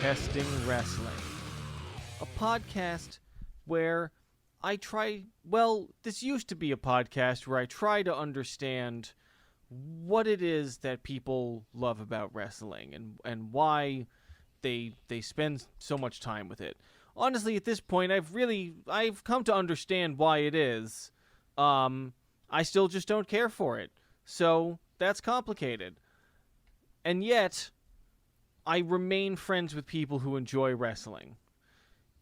Contesting Wrestling, a podcast where this used to be a podcast where I try to understand what it is that people love about wrestling and why they spend so much time with it. Honestly, at this point, I've come to understand why it is. I still just don't care for it. So that's complicated. And yet, I remain friends with people who enjoy wrestling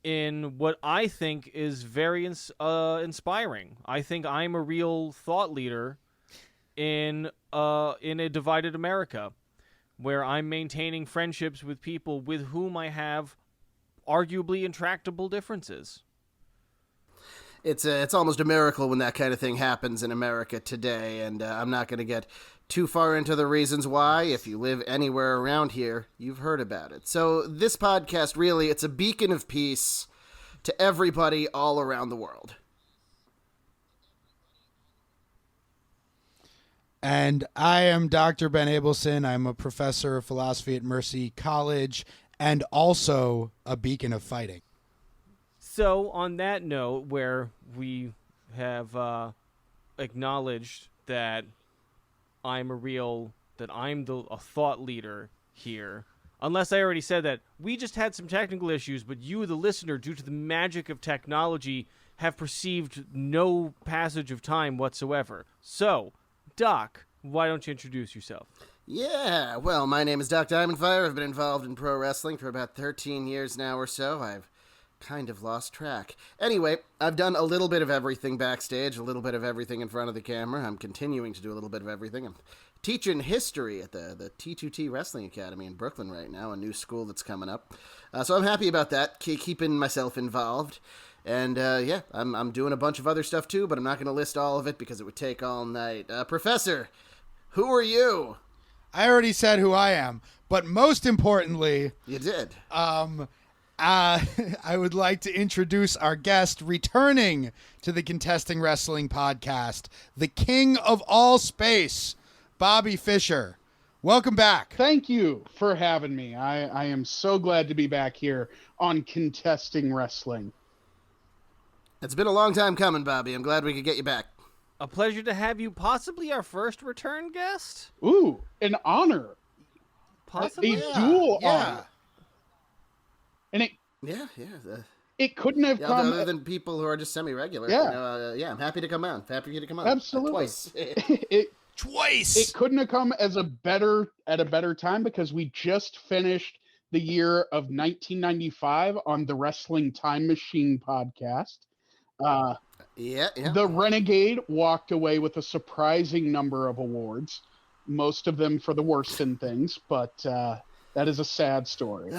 in what I think is very inspiring. I think I'm a real thought leader in a divided America, where I'm maintaining friendships with people with whom I have arguably intractable differences. It's almost a miracle when that kind of thing happens in America today, and I'm not going to get too far into the reasons why. If you live anywhere around here, you've heard about it. So this podcast, really, it's a beacon of peace to everybody all around the world. And I am Dr. Ben Abelson. I'm a professor of philosophy at Mercy College and also a beacon of fighting. So on that note, where we have acknowledged that I'm a thought leader here, unless I already said that, we just had some technical issues, but you, the listener, due to the magic of technology, have perceived no passage of time whatsoever. So, Doc, why don't you introduce yourself? Yeah, well, my name is Doc Diamondfire. I've been involved in pro wrestling for about 13 years now or so. I've kind of lost track. Anyway, I've done a little bit of everything backstage, a little bit of everything in front of the camera. I'm continuing to do a little bit of everything. I'm teaching history at the T2T Wrestling Academy in Brooklyn right now, a new school that's coming up. So I'm happy about that, keeping myself involved. And I'm doing a bunch of other stuff too, but I'm not going to list all of it because it would take all night. Professor, who are you? I already said who I am, but most importantly... You did. I would like to introduce our guest returning to the Contesting Wrestling podcast, the king of all space, Bobby Fischer. Welcome back. Thank you for having me. I am so glad to be back here on Contesting Wrestling. It's been a long time coming, Bobby. I'm glad we could get you back. A pleasure to have you, possibly our first return guest? Ooh, an honor. Possibly? A dual honor. And it couldn't have come other than people who are just semi-regular. Yeah. I'm happy to come on. Happy to come on. Absolutely. Twice. Twice. It couldn't have come at a better time because we just finished the year of 1995 on the Wrestling Time Machine podcast. The Renegade walked away with a surprising number of awards, most of them for the worst in things, but that is a sad story.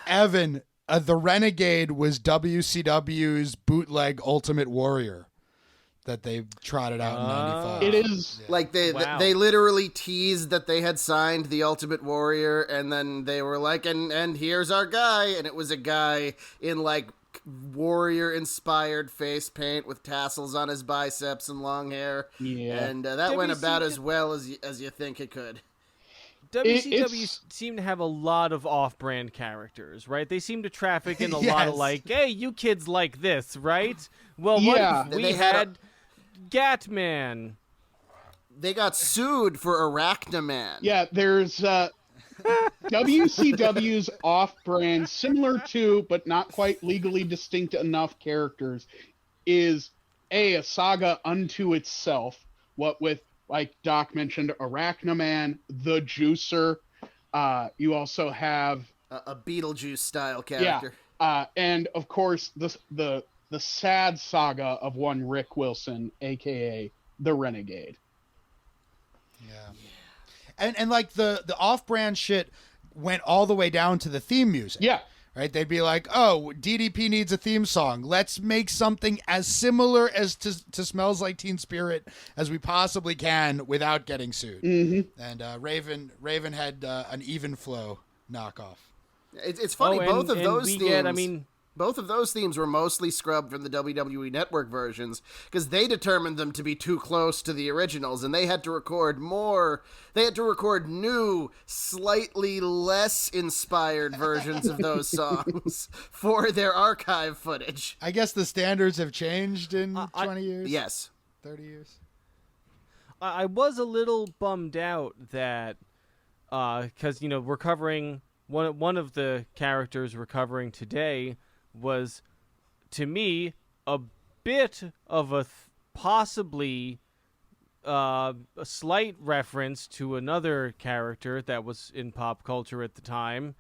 Evan, the Renegade was WCW's bootleg Ultimate Warrior that they trotted out in 95. It is. Like they literally teased that they had signed the Ultimate Warrior, and then they were like, and here's our guy, and it was a guy in like warrior-inspired face paint with tassels on his biceps and long hair. Yeah. And that went about as well as you think it could. WCW seem to have a lot of off-brand characters, right? They seem to traffic in a lot of like, hey, you kids like this, right? Well, what if we had Gatman? They got sued for Arachnaman. Yeah, there's WCW's off-brand, similar to, but not quite legally distinct enough characters, is a saga unto itself, what with, like Doc mentioned, Arachnaman, the Juicer. You also have a Beetlejuice-style character. Yeah, and of course the sad saga of one Rick Wilson, aka the Renegade. Yeah. And like the off-brand shit went all the way down to the theme music. Yeah. Right? They'd be like, oh, DDP needs a theme song. Let's make something as similar as to Smells Like Teen Spirit as we possibly can without getting sued. Mm-hmm. And Raven had an Even Flow knockoff. It's funny, both of those themes... Both of those themes were mostly scrubbed from the WWE Network versions because they determined them to be too close to the originals, and they had to record more. They had to record new, slightly less inspired versions of those songs for their archive footage. I guess the standards have changed in 20 years? Yes. 30 years? I was a little bummed out that, because, we're covering, one of the characters we're covering today was, to me, a bit of a possibly a slight reference to another character that was in pop culture at the time.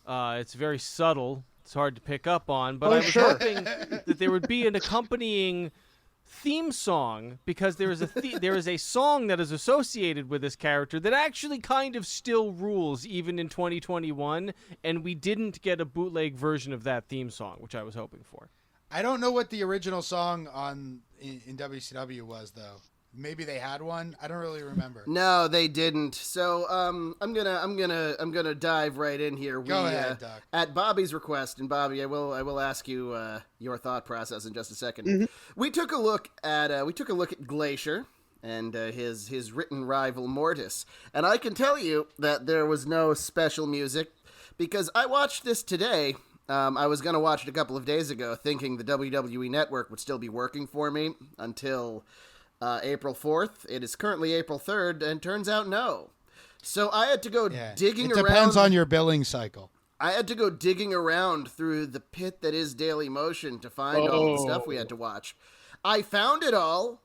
It's very subtle. It's hard to pick up on, but I was hoping that there would be an accompanying theme song, because there is a song that is associated with this character that actually kind of still rules even in 2021, and we didn't get a bootleg version of that theme song, which I was hoping for. I don't know what the original song in WCW was, though. Maybe they had one. I don't really remember. No, they didn't. So I'm gonna dive right in here. Go ahead, Doc. At Bobby's request, and Bobby, I will ask you your thought process in just a second. Mm-hmm. We took a look at Glacier and his written rival Mortis, and I can tell you that there was no special music because I watched this today. I was gonna watch it a couple of days ago, thinking the WWE Network would still be working for me until April 4th. It is currently April 3rd, and turns out no. So I had to go digging around. It depends on your billing cycle. I had to go digging around through the pit that is Daily Motion to find all the stuff we had to watch. I found it all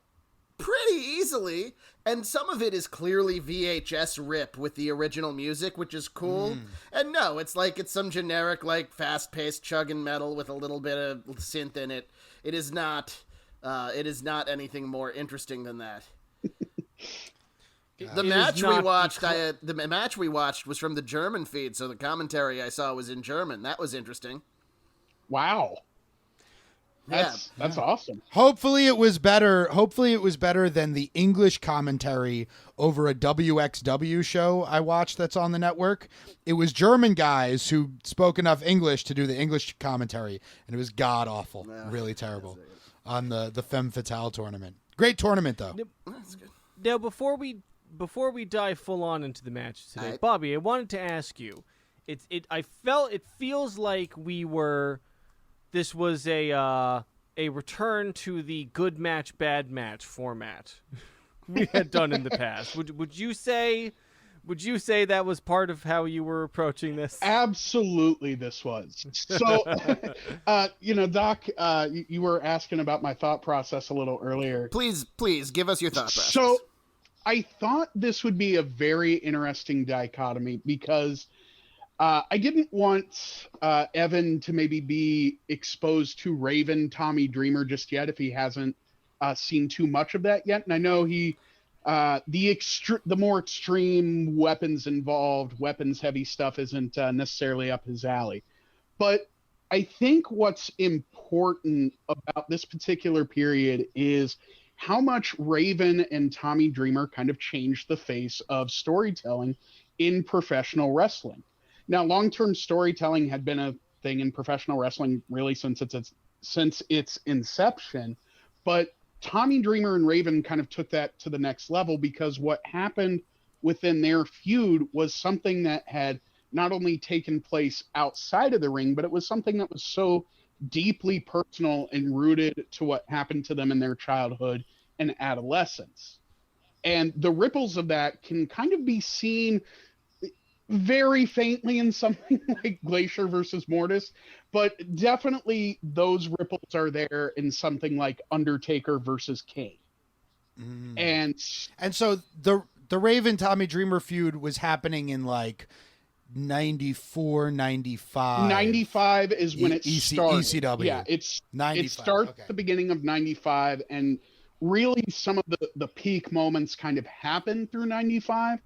pretty easily, and some of it is clearly VHS rip with the original music, which is cool. And no, it's some generic, fast-paced chugging metal with a little bit of synth in it. It is not anything more interesting than that. The match we watched was from the German feed, so the commentary I saw was in German. That was interesting. Wow. That's awesome. Hopefully it was better than the English commentary over a WXW show I watched that's on the network. It was German guys who spoke enough English to do the English commentary, and it was god awful. Really terrible. On the Femme Fatale tournament. Great tournament, though. That's good. Now, before we dive full on into the match today, Right. Bobby, I wanted to ask you. It feels like this was a return to the good match, bad match format we had done in the past. Would you say that was part of how you were approaching this? Absolutely, this was. So, Doc, you were asking about my thought process a little earlier. Please give us your thought process. So, I thought this would be a very interesting dichotomy because I didn't want Evan to maybe be exposed to Raven, Tommy Dreamer just yet if he hasn't seen too much of that yet. And I know he... the more extreme weapons involved, weapons heavy stuff isn't necessarily up his alley. But I think what's important about this particular period is how much Raven and Tommy Dreamer kind of changed the face of storytelling in professional wrestling. Now, long-term storytelling had been a thing in professional wrestling really since its inception, but Tommy Dreamer and Raven kind of took that to the next level because what happened within their feud was something that had not only taken place outside of the ring, but it was something that was so deeply personal and rooted to what happened to them in their childhood and adolescence. And the ripples of that can kind of be seen very faintly in something like Glacier versus Mortis, but definitely those ripples are there in something like Undertaker versus Kane. And so the Raven Tommy Dreamer feud was happening in 94, 95. 95 is when it started. ECW. Yeah, it starts okay. the beginning of 95, and really some of the peak moments kind of happened through 95.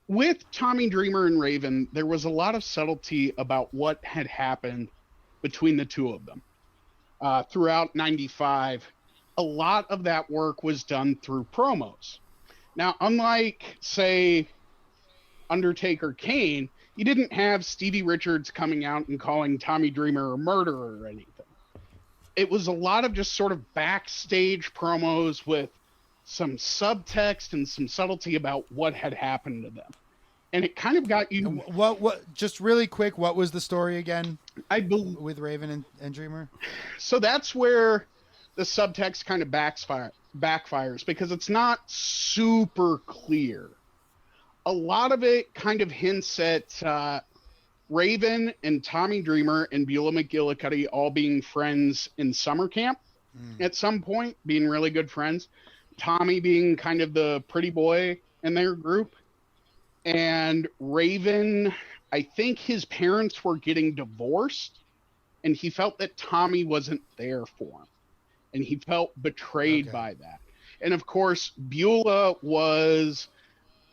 With Tommy Dreamer and Raven, there was a lot of subtlety about what had happened between the two of them. Throughout 95, a lot of that work was done through promos. Now, unlike, say, Undertaker Kane, You didn't have Stevie Richards coming out and calling Tommy Dreamer a murderer or anything. It was a lot of just sort of backstage promos with some subtext and some subtlety about what had happened to them. And it kind of got you... What? Just really quick, what was the story again with Raven and Dreamer? So that's where the subtext kind of backfires because it's not super clear. A lot of it kind of hints at Raven and Tommy Dreamer and Beulah McGillicuddy all being friends in summer camp at some point, being really good friends. Tommy being kind of the pretty boy in their group. And Raven, I think his parents were getting divorced, and he felt that Tommy wasn't there for him. And he felt betrayed by that. And of course, Beulah was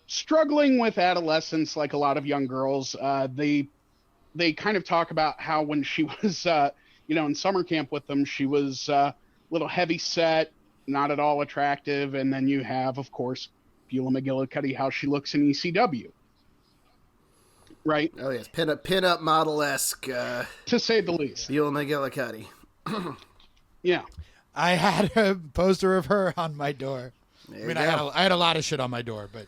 struggling with adolescence like a lot of young girls. They kind of talk about how when she was, in summer camp with them, she was a little heavy set, not at all attractive. And then you have, of course, Beulah McGillicuddy, how she looks in ECW. Right? Oh, yes. Pin-up model-esque. To say the least. Beulah McGillicuddy. Yeah. I had a poster of her on my door. I had a lot of shit on my door, but...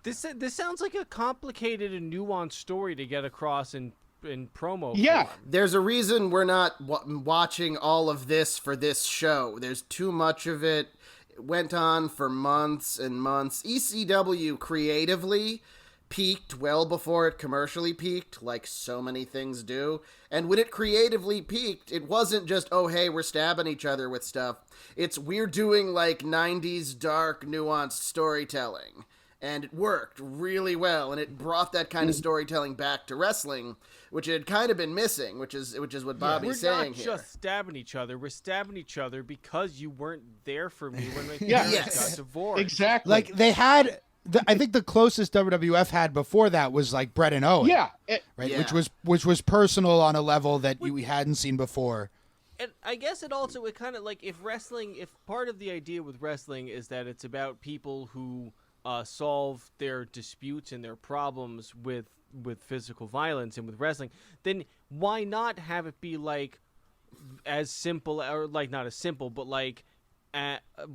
This sounds like a complicated and nuanced story to get across in promo. Yeah. form. There's a reason we're not watching all of this for this show. There's too much of it. It went on for months and months. ECW creatively peaked well before it commercially peaked, like so many things do. And when it creatively peaked, it wasn't just, oh, hey, we're stabbing each other with stuff. It's we're doing like 90s dark, nuanced storytelling. And it worked really well, and it brought that kind of storytelling back to wrestling, which it had kind of been missing, which is what Bobby's saying here. We're not just stabbing each other. We're stabbing each other because you weren't there for me when my Yeah. parents got divorced. Exactly. Like, they had... I think the closest WWF had before that was like Bret and Owen. Yeah. Right? Yeah. Which was personal on a level that we hadn't seen before. And I guess it kind of like if part of the idea with wrestling is that it's about people who solve their disputes and their problems with physical violence and with wrestling, then why not have it be like as simple, or like not as simple, but like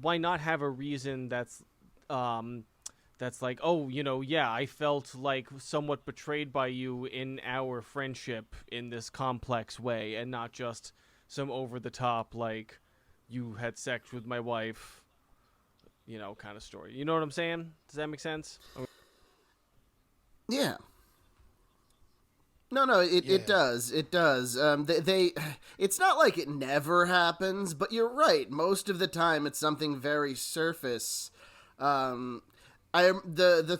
why not have a reason that's like, oh, I felt like somewhat betrayed by you in our friendship in this complex way, and not just some over the top like you had sex with my wife, kind of story. You know what I'm saying? Does that make sense? Yeah. No, it does. It does. It's not like it never happens, but you're right. Most of the time, it's something very surface. The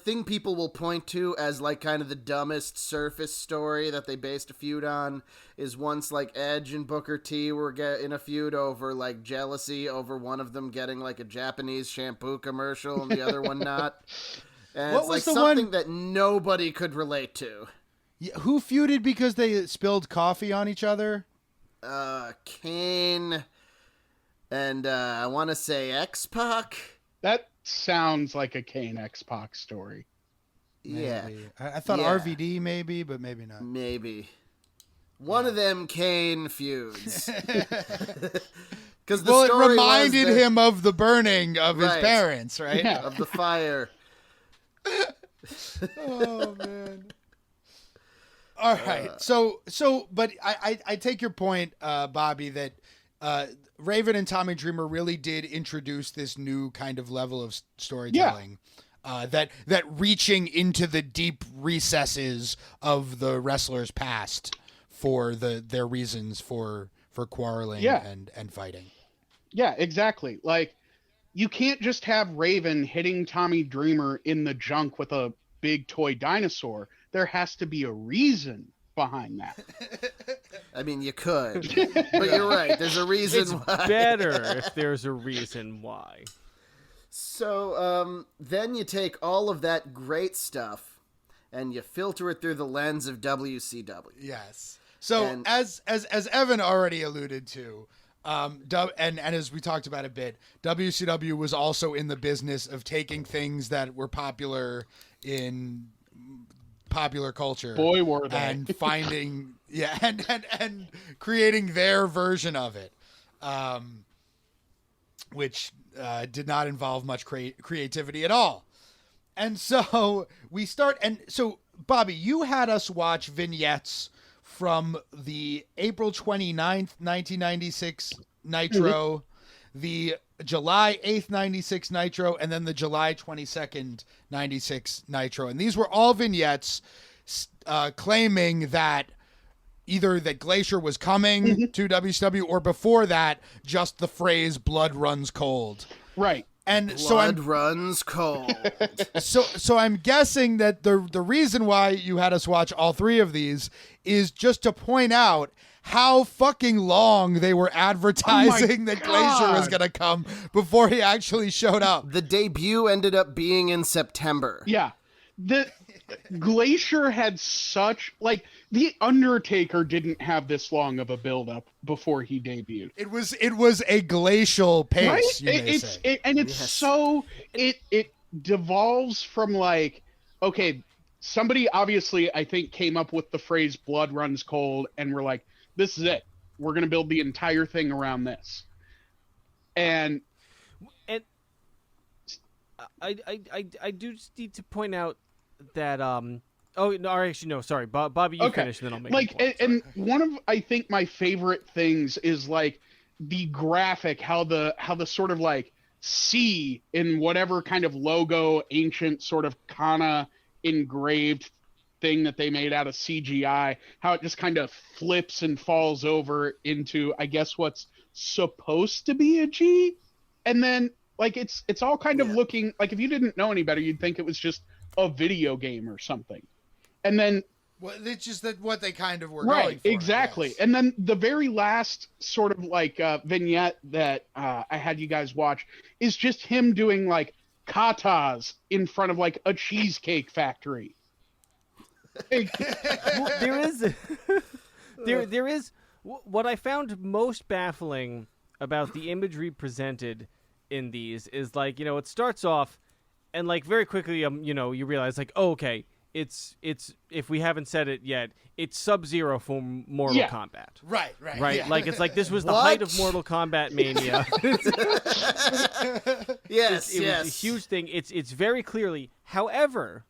thing people will point to as like kind of the dumbest surface story that they based a feud on is once like Edge and Booker T were in a feud over like jealousy over one of them getting like a Japanese shampoo commercial and the other one not. And What it's was like the something one- that nobody could relate to. Yeah, who feuded because they spilled coffee on each other? Kane and I want to say X-Pac. That sounds like a Kane X-Pac story. Yeah, Maybe. I thought Yeah. RVD maybe, but maybe not. maybe. One of them Kane feuds. Because the Well, it story reminded was that- him of the burning of his Right. parents, right? Yeah. of the fire. Oh man. All right. But I take your point, Bobby, that Raven and Tommy Dreamer really did introduce this new kind of level of storytelling. That reaching into the deep recesses of the wrestler's past for their reasons for quarreling Yeah. and fighting. Yeah, exactly. Like, you can't just have Raven hitting Tommy Dreamer in the junk with a big toy dinosaur. There has to be a reason behind that. I mean, you could, but you're right. There's a reason It's why. better if there's a reason why. So then you take all of that great stuff and you filter it through the lens of WCW. Yes. So And- as Evan already alluded to, and as we talked about a bit, WCW was also in the business of taking things that were popular in popular culture. Boy, were they. And finding, and creating their version of it, which did not involve much creativity at all. And so we start, and so Bobby, you had us watch vignettes from the April 29th, 1996 Nitro, the July 8th, 96 Nitro, and then the July 22nd, 96 Nitro. And these were all vignettes claiming that either that Glacier was coming to WCW, or before that, just the phrase "blood runs cold." Right. And Blood runs cold. so I'm guessing that the reason why you had us watch all three of these is just to point out how fucking long they were advertising that Glacier was going to come before he actually showed up. The debut ended up being in September. Yeah. The Glacier had such, like, The Undertaker didn't have this long of a build-up before he debuted. It was a glacial pace, Right? you may say. It devolves from, like, okay, somebody obviously, I think, came up with the phrase "blood runs cold," and we're like, this is it. We're going to build the entire thing around this. And I do just need to point out that oh no, actually no, sorry, Bobby, you finish, and then I'll make like a point. and one of, I think, my favorite things is like the graphic, how the sort of like C in whatever kind of logo, ancient sort of kana engraved thing that they made out of CGI, how it just kind of flips and falls over into, I guess, what's supposed to be a G, and then like it's all kind of looking like, if you didn't know any better, you'd think it was just a video game or something. And then Well, it's just that what they kind of were right, going for. exactly. Yes. And then the very last sort of like vignette that I had you guys watch is just him doing like katas in front of like a cheesecake factory. Well, there is what I found most baffling about the imagery presented in these is, like, you know, it starts off and like very quickly you know, you realize like, oh, okay, it's if we haven't said it yet, it's Sub-Zero from Mortal Kombat. Right. Right? Yeah. Like, it's like this was the What? height of Mortal Kombat mania. Yes, It yes. was a huge thing. It's very clearly. However,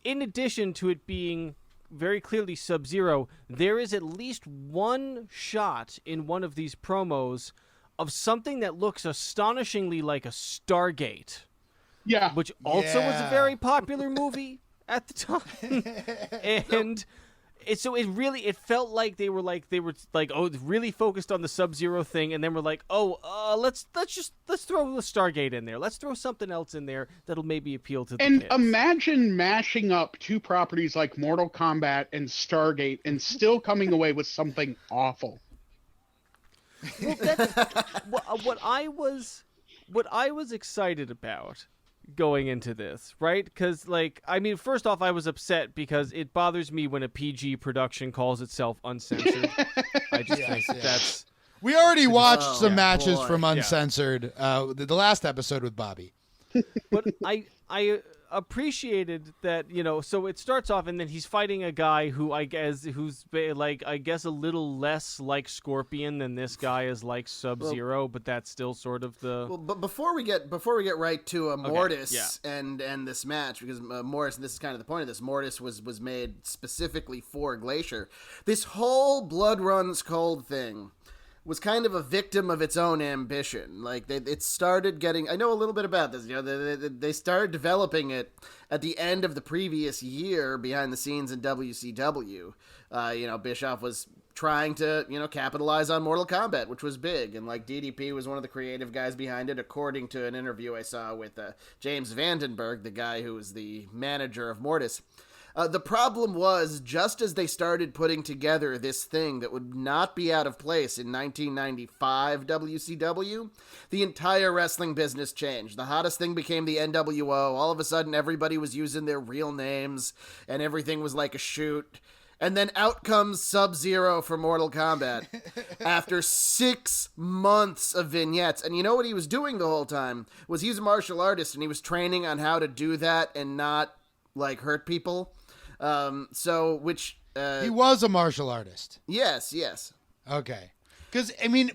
in addition to it being very clearly Sub-Zero, there is at least one shot in one of these promos of something that looks astonishingly like a Stargate, Yeah. which also was a Yeah. very popular movie at the time. And it felt like they were oh, really focused on the Sub-Zero thing, and then we're like, oh, let's throw the Stargate in there. Let's throw something else in there that'll maybe appeal to the And kids. imagine mashing up two properties like Mortal Kombat and Stargate and still coming away with something awful. Well, that's what I was excited about going into this, right? Because, like, I mean, first off, I was upset because it bothers me when a PG production calls itself uncensored. I just think that's We already watched Oh, some matches boy. from Uncensored, the last episode with Bobby. but I appreciated that, you know. So it starts off, and then he's fighting a guy who I guess a little less like Scorpion than this guy is like Sub-Zero, but that's still sort of the. Well, but before we get right to Mortis yeah. and this match, because Mortis, this is kind of the point of this. Mortis was made specifically for Glacier. This whole blood runs cold thing was kind of a victim of its own ambition. Like, it started getting, I know a little bit about this, you know, they started developing it at the end of the previous year behind the scenes in WCW. You know, Bischoff was trying to, you know, capitalize on Mortal Kombat, which was big, and like DDP was one of the creative guys behind it, according to an interview I saw with James Vandenberg, the guy who was the manager of Mortis. The problem was, just as they started putting together this thing that would not be out of place in 1995 WCW, the entire wrestling business changed. The hottest thing became the NWO. All of a sudden, everybody was using their real names, and everything was like a shoot. And then out comes Sub-Zero for Mortal Kombat after 6 months of vignettes. And you know what he was doing the whole time? He's a martial artist, and he was training on how to do that and not, like, hurt people. So which He was a martial artist. yes, yes. Okay. Because, I mean,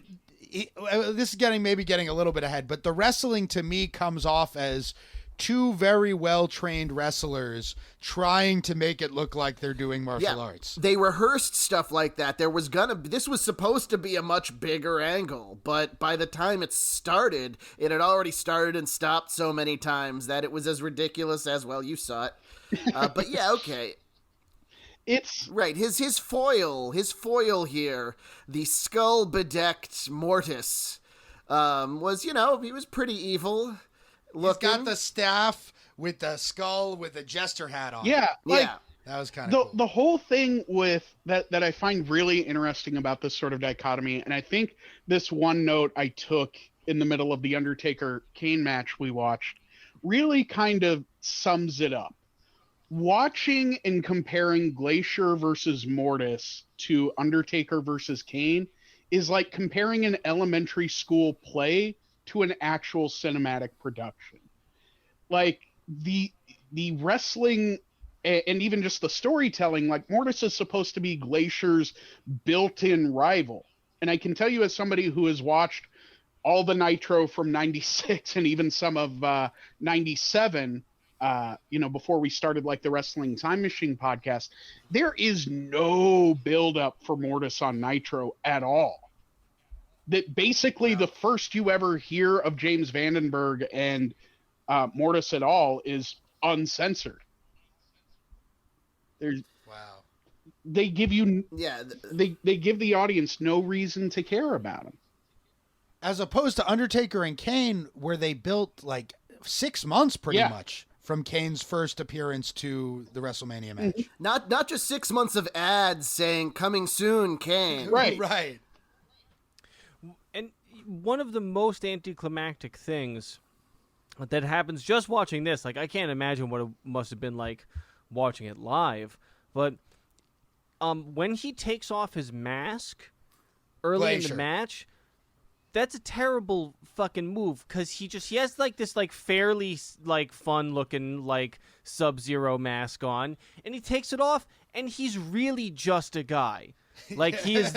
this is getting a little bit ahead, but the wrestling to me comes off as two very well-trained wrestlers trying to make it look like they're doing martial arts. They rehearsed stuff like that. This was supposed to be a much bigger angle, but by the time it started, it had already started and stopped so many times that it was as ridiculous as, well, you saw it. But yeah, okay. It's Right, his foil here, the skull bedecked Mortis, was, he was pretty evil He's looking. got the staff with the skull with the jester hat on. yeah, like Yeah. That was kind of the cool. the whole thing with that I find really interesting about this sort of dichotomy, and I think this one note I took in the middle of the Undertaker Kane match we watched really kind of sums it up. Watching and comparing Glacier versus Mortis to Undertaker versus Kane is like comparing an elementary school play to an actual cinematic production. Like the wrestling and even just the storytelling, like Mortis is supposed to be Glacier's built-in rival. And I can tell you, as somebody who has watched all the Nitro from 96 and even some of 97, before we started like the Wrestling Time Machine podcast, there is no build-up for Mortis on Nitro at all. That basically the first you ever hear of James Vandenberg and Mortis at all is uncensored. Wow. They give you Yeah, they give the audience no reason to care about him. As opposed to Undertaker and Kane, where they built like 6 months pretty Yeah. much from Kane's first appearance to the WrestleMania match. not just 6 months of ads saying "coming soon, Kane." Right. Right. And one of the most anticlimactic things that happens just watching this, like I can't imagine what it must have been like watching it live, but when he takes off his mask early in Glacier. the match, that's a terrible fucking move because he has like this like fairly like fun looking like Sub-Zero mask on, and he takes it off and he's really just a guy. Like he is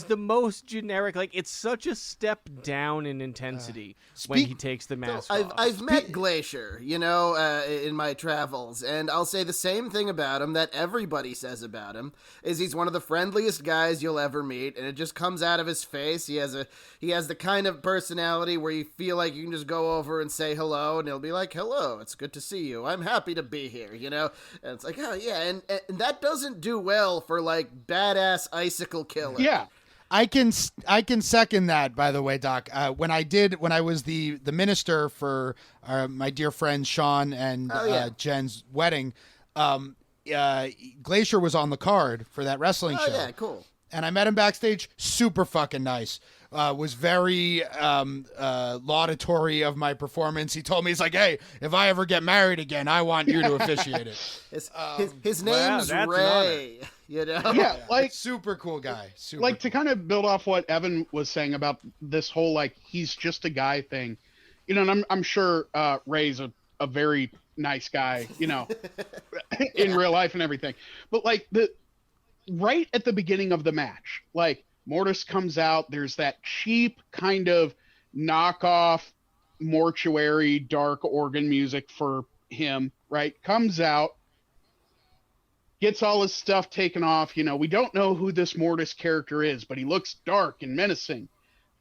the most generic. Like it's such a step down in intensity when he takes the mask off. I've met Glacier, in my travels, and I'll say the same thing about him that everybody says about him, is he's one of the friendliest guys you'll ever meet, and it just comes out of his face. He has the kind of personality where you feel like you can just go over and say hello, and he'll be like, "Hello, it's good to see you. I'm happy to be here," And it's like, oh yeah, and that doesn't do well for like badass icicle killer. Yeah. I can second that, by the way, Doc. When I was the minister for my dear friends Sean and Jen's wedding, Glacier was on the card for that wrestling Oh show. yeah, cool. And I met him backstage. Super fucking nice. Was very laudatory of my performance. He told me, he's like, "Hey, if I ever get married again, I want you to officiate it." His wow, name's that's an Ray. Yeah, like Super cool guy. Super like to cool. kind of build off what Evan was saying about this whole like he's just a guy thing. And I'm sure Ray's a very nice guy, in real life and everything. But like right at the beginning of the match, like Mortis comes out, there's that cheap kind of knockoff mortuary dark organ music for him, right? Comes out, gets all his stuff taken off. We don't know who this Mortis character is, but he looks dark and menacing.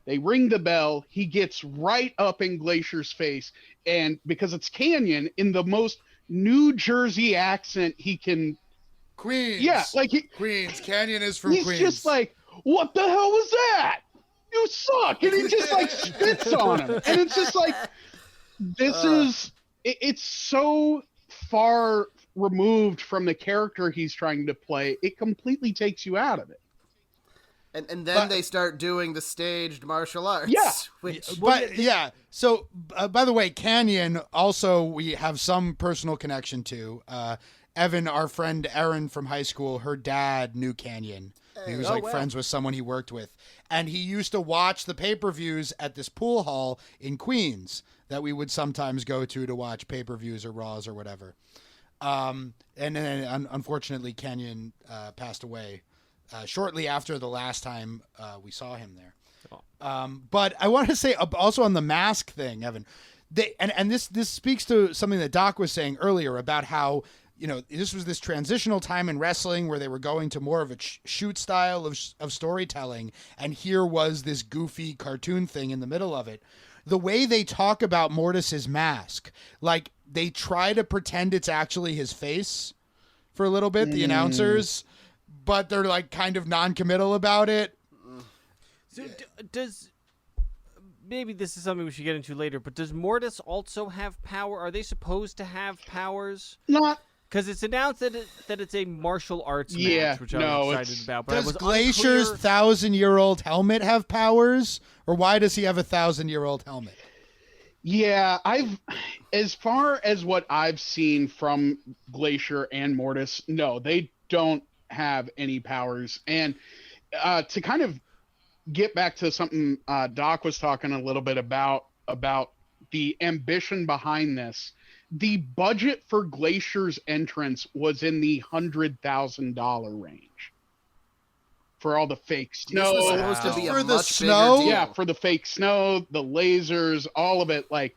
They ring the bell. He gets right up in Glacier's face. And because it's Canyon, in the most New Jersey accent he can. Queens. Yeah, like Queens. Canyon is from he's Queens. just like, "What the hell was that? You suck." And he just like spits on him. And it's just like, it's so far removed from the character he's trying to play. It completely takes you out of it. And then they start doing the staged martial arts. Yeah. But yeah, so by the way, Canyon also we have some personal connection to. Evan, our friend Erin from high school, her dad knew Canyon. He was friends with someone he worked with, and he used to watch the pay-per-views at this pool hall in Queens that we would sometimes go to watch pay-per-views or Raws or whatever. And then unfortunately Kenyon passed away shortly after the last time we saw him there. But I want to say also on the mask thing, Evan, this speaks to something that Doc was saying earlier about how, you know, this was this transitional time in wrestling where they were going to more of a shoot style of storytelling, and here was this goofy cartoon thing in the middle of it. The way they talk about Mortis's mask, like they try to pretend it's actually his face for a little bit, the announcers, but they're like kind of non-committal about it. So does maybe this is something we should get into later, but does Mortis also have power? Are they supposed to have powers? Not. Because it's announced that it's a martial arts match, which I was excited about. But Does Glacier's 1,000-year-old helmet have powers, or why does he have a 1,000-year-old helmet? Yeah, as far as what I've seen from Glacier and Mortis, no, they don't have any powers. And to kind of get back to something Doc was talking a little bit about the ambition behind this. The budget for Glacier's entrance was in the $100,000 range for all the fake snow. This was supposed to be a For the much snow? bigger deal. Yeah, for the fake snow, the lasers, all of it. Like,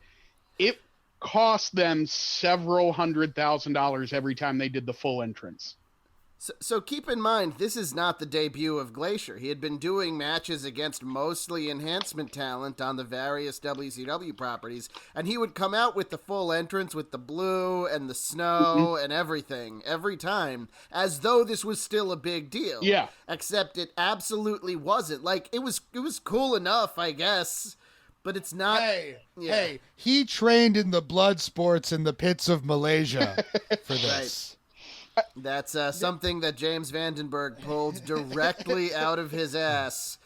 it cost them several $100,000 every time they did the full entrance. So keep in mind, this is not the debut of Glacier. He had been doing matches against mostly enhancement talent on the various WCW properties, and he would come out with the full entrance with the blue and the snow and everything every time, as though this was still a big deal. Yeah. Except it absolutely wasn't. Like, it was cool enough, I guess, but it's not. Hey, he trained in the blood sports in the pits of Malaysia for this. That's something that James Vandenberg pulled directly out of his ass.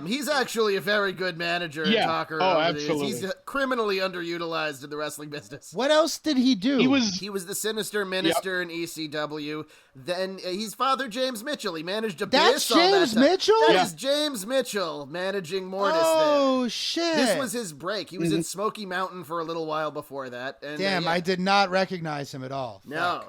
He's actually a very good manager and talker. Oh, absolutely. He's criminally underutilized in the wrestling business. What else did he do? He was the sinister minister in ECW. Then he's Father James Mitchell. He managed Abyss. That's all that James time. Mitchell? That Yeah. is James Mitchell managing Mortis Oh, there. shit. This was his break. He was in Smoky Mountain for a little while before that. And, Damn, yeah. I did not recognize him at all. No.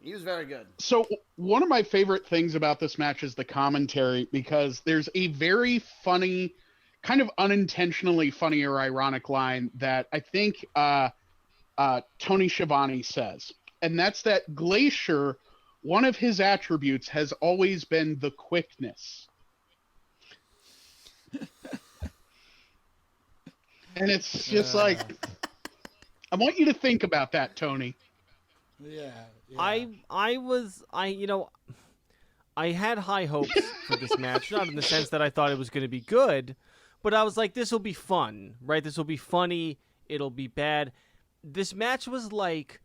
He was very good. So one of my favorite things about this match is the commentary, because there's a very funny, kind of unintentionally funny or ironic line that I think Tony Schiavone says. And that's that Glacier, one of his attributes has always been the quickness. And it's just like, I want you to think about that, Tony. Yeah. I had high hopes for this match, not in the sense that I thought it was going to be good, but I was like, this will be fun, right? This will be funny. It'll be bad. This match was like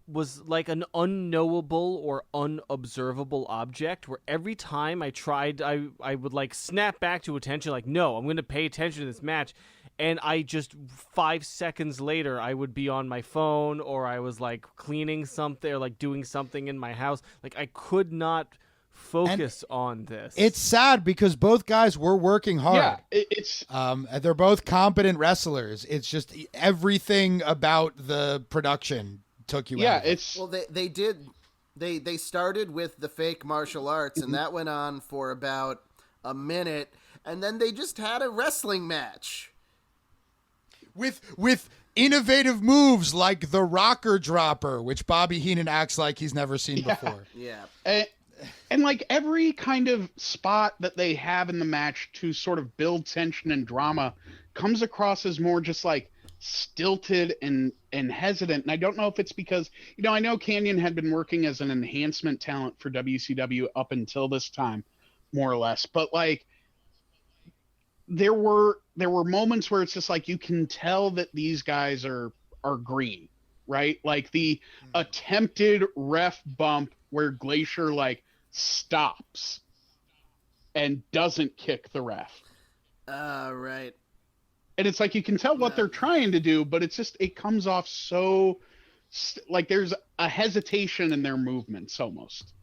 an unknowable or unobservable object where every time I tried, I would like snap back to attention, like, no, I'm going to pay attention to this match. And I just 5 seconds later, I would be on my phone, or I was like cleaning something, or like doing something in my house. Like, I could not focus on this. It's sad because both guys were working hard. Yeah, it's They're both competent wrestlers. It's just everything about the production took you out of it. it's Well, they started with the fake martial arts, and that went on for about a minute, and then they just had a wrestling match. With innovative moves like the rocker dropper, which Bobby Heenan acts like he's never seen before. Yeah. and like every kind of spot that they have in the match to sort of build tension and drama comes across as more just like stilted and hesitant. And I don't know if it's because, I know Kanyon had been working as an enhancement talent for WCW up until this time, more or less, but like there were moments where it's just like you can tell that these guys are green, right? Like the attempted ref bump where Glacier like stops and doesn't kick the ref. Right. And it's like you can tell what they're trying to do, but it's just it comes off so like there's a hesitation in their movements almost.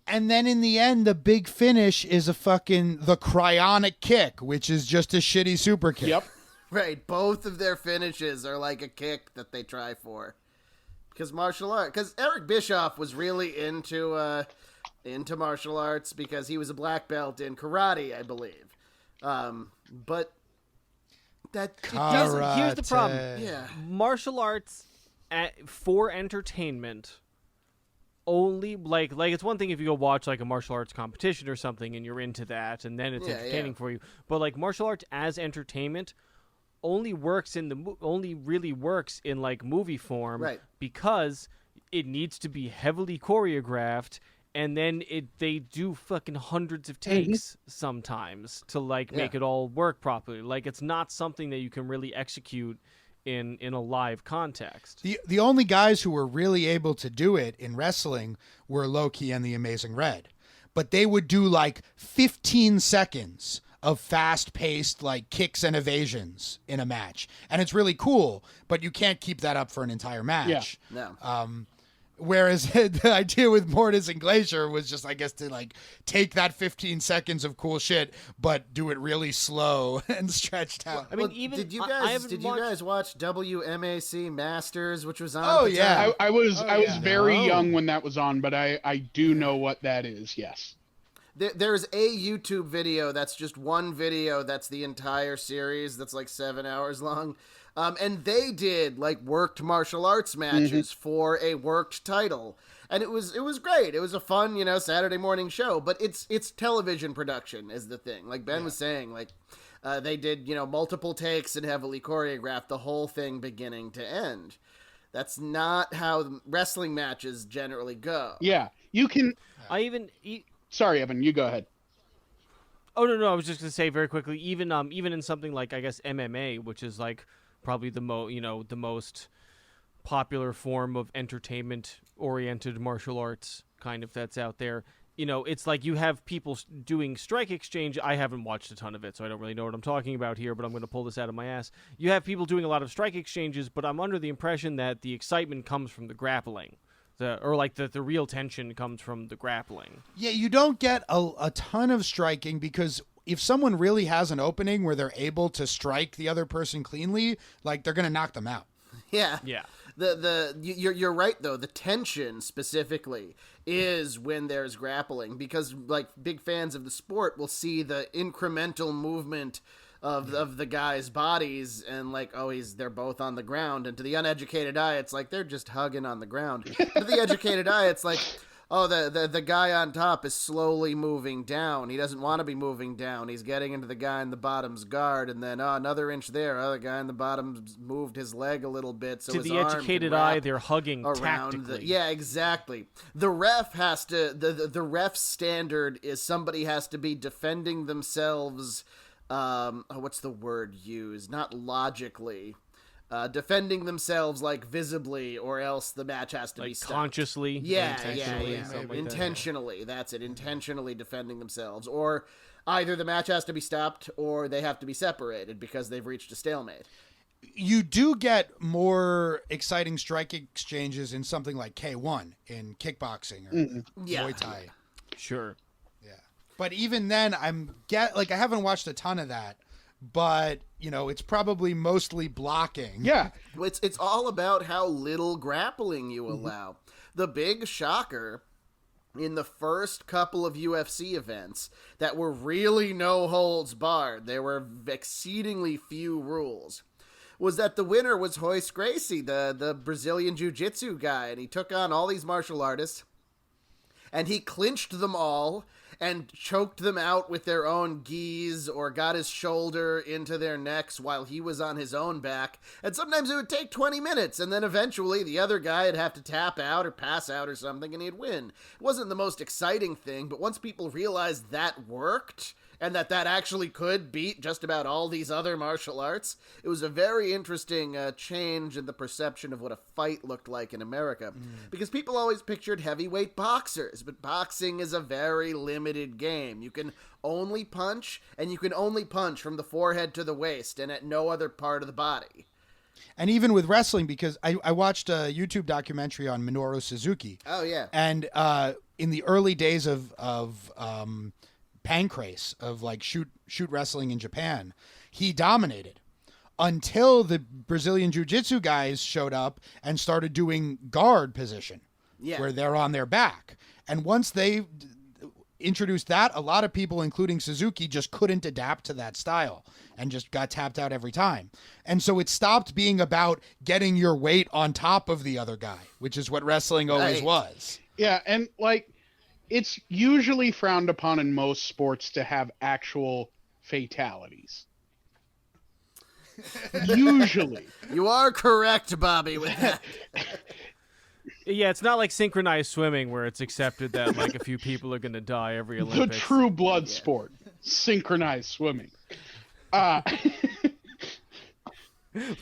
And then in the end, the big finish is the cryonic kick, which is just a shitty super kick. Yep. Right. Both of their finishes are like a kick that they try for. because martial art. Because Eric Bischoff was really into martial arts because he was a black belt in karate, I believe. But that it doesn't. Here's the problem. Yeah. Martial arts for entertainment only like it's one thing if you go watch like a martial arts competition or something and you're into that and then it's entertaining for you. But like martial arts as entertainment only really works in like movie form, Right. because it needs to be heavily choreographed. And then they do fucking hundreds of takes sometimes to like make it all work properly. Like it's not something that you can really execute in a live context. The only guys who were really able to do it in wrestling were Loki and the Amazing Red. But they would do like 15 seconds of fast-paced like kicks and evasions in a match. And it's really cool, but you can't keep that up for an entire match. Yeah. No. Whereas the idea with Mortis and Glacier was just, I guess, to like take that 15 seconds of cool shit, but do it really slow and stretched out. I mean, Well, even did you I guys haven't watch WMAC Masters, which was on? Oh, at the yeah. time? I was very No. young when that was on, but I do know what that is. Yes. There's a YouTube video that's just one video that's the entire series that's like 7 hours long. And they did like worked martial arts matches for a worked title. And it was great. It was a fun, Saturday morning show, but it's television production is the thing. Like Ben was saying, like they did, multiple takes and heavily choreographed the whole thing beginning to end. That's not how wrestling matches generally go. Yeah. You can. Sorry, Evan. You go ahead. Oh no, I was just gonna say very quickly. Even in something like I guess MMA, which is like probably the most popular form of entertainment-oriented martial arts kind of that's out there. It's like you have people doing strike exchange. I haven't watched a ton of it, so I don't really know what I'm talking about here, but I'm going to pull this out of my ass. You have people doing a lot of strike exchanges, but I'm under the impression that the excitement comes from the grappling. The real tension comes from the grappling. Yeah, you don't get a ton of striking because if someone really has an opening where they're able to strike the other person cleanly, like they're going to knock them out. Yeah. Yeah. You're right though. The tension specifically is when there's grappling because like big fans of the sport will see the incremental movement of the guys' bodies and like, they're both on the ground, and to the uneducated eye it's like they're just hugging on the ground. To the educated eye it's like, the guy on top is slowly moving down. He doesn't want to be moving down. He's getting into the guy in the bottom's guard, and then another inch there. Other guy in the bottom moved his leg a little bit, so to his the arm can educated wrap eye, they're hugging around tactically. yeah, exactly. The ref has to. The ref standard is somebody has to be defending themselves. What's the word used? Not logically. Defending themselves like visibly, or else the match has to be stopped. Consciously. Yeah, intentionally, yeah. something like that. Intentionally, that's it. Intentionally defending themselves, or either the match has to be stopped, or they have to be separated because they've reached a stalemate. You do get more exciting strike exchanges in something like K1 in kickboxing or Muay Thai. Sure. Yeah. But even then, I haven't watched a ton of that, but it's probably mostly blocking. Yeah. It's all about how little grappling you allow. The big shocker in the first couple of UFC events that were really no holds barred, there were exceedingly few rules, was that the winner was Royce Gracie, the Brazilian Jiu-Jitsu guy, and he took on all these martial artists, and he clinched them all and choked them out with their own gis or got his shoulder into their necks while he was on his own back. And sometimes it would take 20 minutes, and then eventually the other guy would have to tap out or pass out or something, and he'd win. It wasn't the most exciting thing, but once people realized that worked, and that actually could beat just about all these other martial arts, it was a very interesting change in the perception of what a fight looked like in America. Because people always pictured heavyweight boxers, but boxing is a very limited game. You can only punch, and you can only punch from the forehead to the waist and at no other part of the body. And even with wrestling, because I watched a YouTube documentary on Minoru Suzuki. Oh, yeah. And in the early days of Pancrase, of like shoot wrestling in Japan, he dominated. until the Brazilian Jiu-Jitsu guys showed up and started doing guard position, where they're on their back. And once they introduced that, a lot of people, including Suzuki, just couldn't adapt to that style and just got tapped out every time. And so it stopped being about getting your weight on top of the other guy, which is what wrestling always was. Yeah, and like it's usually frowned upon in most sports to have actual fatalities. Usually. You are correct, Bobby, with that. Yeah, it's not like synchronized swimming where it's accepted that like a few people are going to die every Olympics. The true blood sport, synchronized swimming.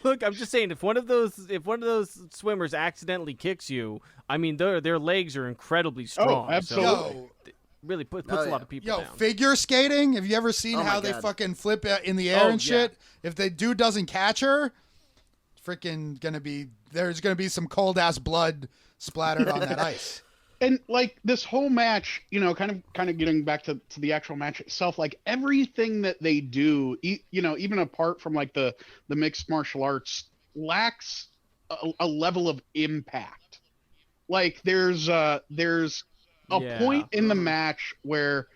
Look, I'm just saying, if one of those swimmers accidentally kicks you, I mean, their legs are incredibly strong. Oh, absolutely. So it really puts a lot of people down. Figure skating. Have you ever seen how they fucking flip in the air and shit? If the dude doesn't catch her, freaking there's gonna be some cold ass blood splattered on that ice. And like this whole match, you know, kind of getting back to the actual match itself, like everything that they do, you know, even apart from like the mixed martial arts, lacks a level of impact. Like there's a point in the match where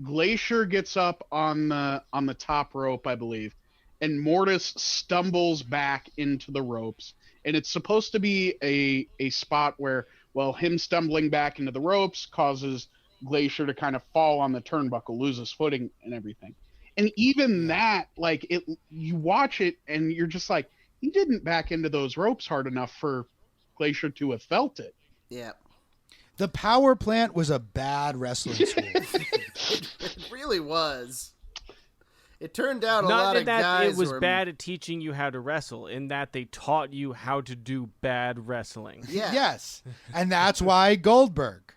Glacier gets up on the top rope, I believe, and Mortis stumbles back into the ropes, and it's supposed to be a spot where, well, him stumbling back into the ropes causes Glacier to kind of fall on the turnbuckle, lose his footing and everything. And even that, like, you watch it and you're just like, he didn't back into those ropes hard enough for Glacier to have felt it. Yeah. The power plant was a bad wrestling school. It really was. It turned out a Not lot in of that guys it was were bad at teaching you how to wrestle, in that they taught you how to do bad wrestling. Yeah. Yes. And that's why Goldberg.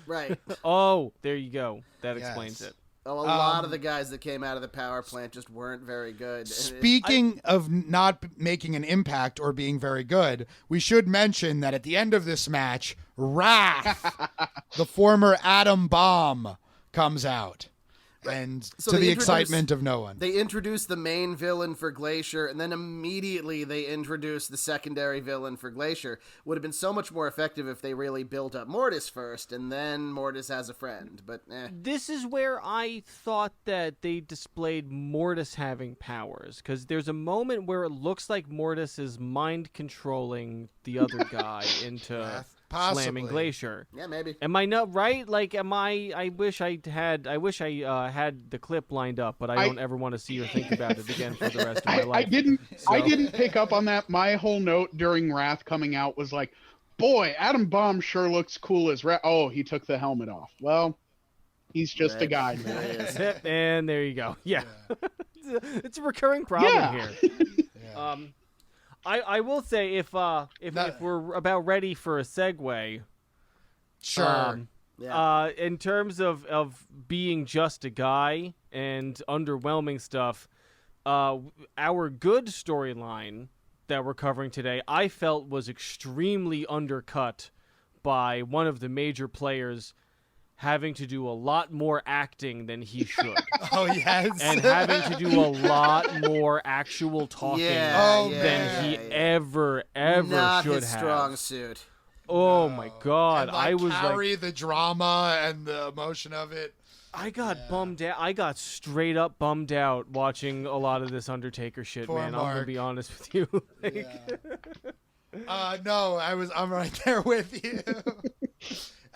Right. Oh, there you go. That explains it. Oh, a lot of the guys that came out of the power plant just weren't very good. Speaking of not making an impact or being very good, we should mention that at the end of this match, Wrath, the former Adam Bomb, comes out. And So to they the introduce- excitement of no one. They introduced the main villain for Glacier, and then immediately they introduced the secondary villain for Glacier. Would have been so much more effective if they really built up Mortis first, and then Mortis has a friend. But This is where I thought that they displayed Mortis having powers, because there's a moment where it looks like Mortis is mind controlling the other guy into slamming Possibly. Glacier. yeah, maybe. Am I not right? Like, I wish I had the clip lined up, but I don't ever want to see or think about it again for the rest of my life. I didn't pick up on that. My whole note during Wrath coming out was like, boy, Adam Bomb sure looks cool as Wrath. Oh, he took the helmet off. Well, he's just a guy. There he is. And there you go. Yeah. It's a recurring problem here. I will say if we're about ready for a segue, Sure. in terms of being just a guy and underwhelming stuff, our good storyline that we're covering today, I felt was extremely undercut by one of the major players having to do a lot more acting than he should. Oh, yes. And having to do a lot more actual talking than he ever Not should his have. strong suit. Oh my god. And, like, I was carry like, the drama and the emotion of it. I got bummed out. I got straight up bummed out watching a lot of this Undertaker shit, Poor man. I'm gonna Mark. be honest with you. No, I'm right there with you.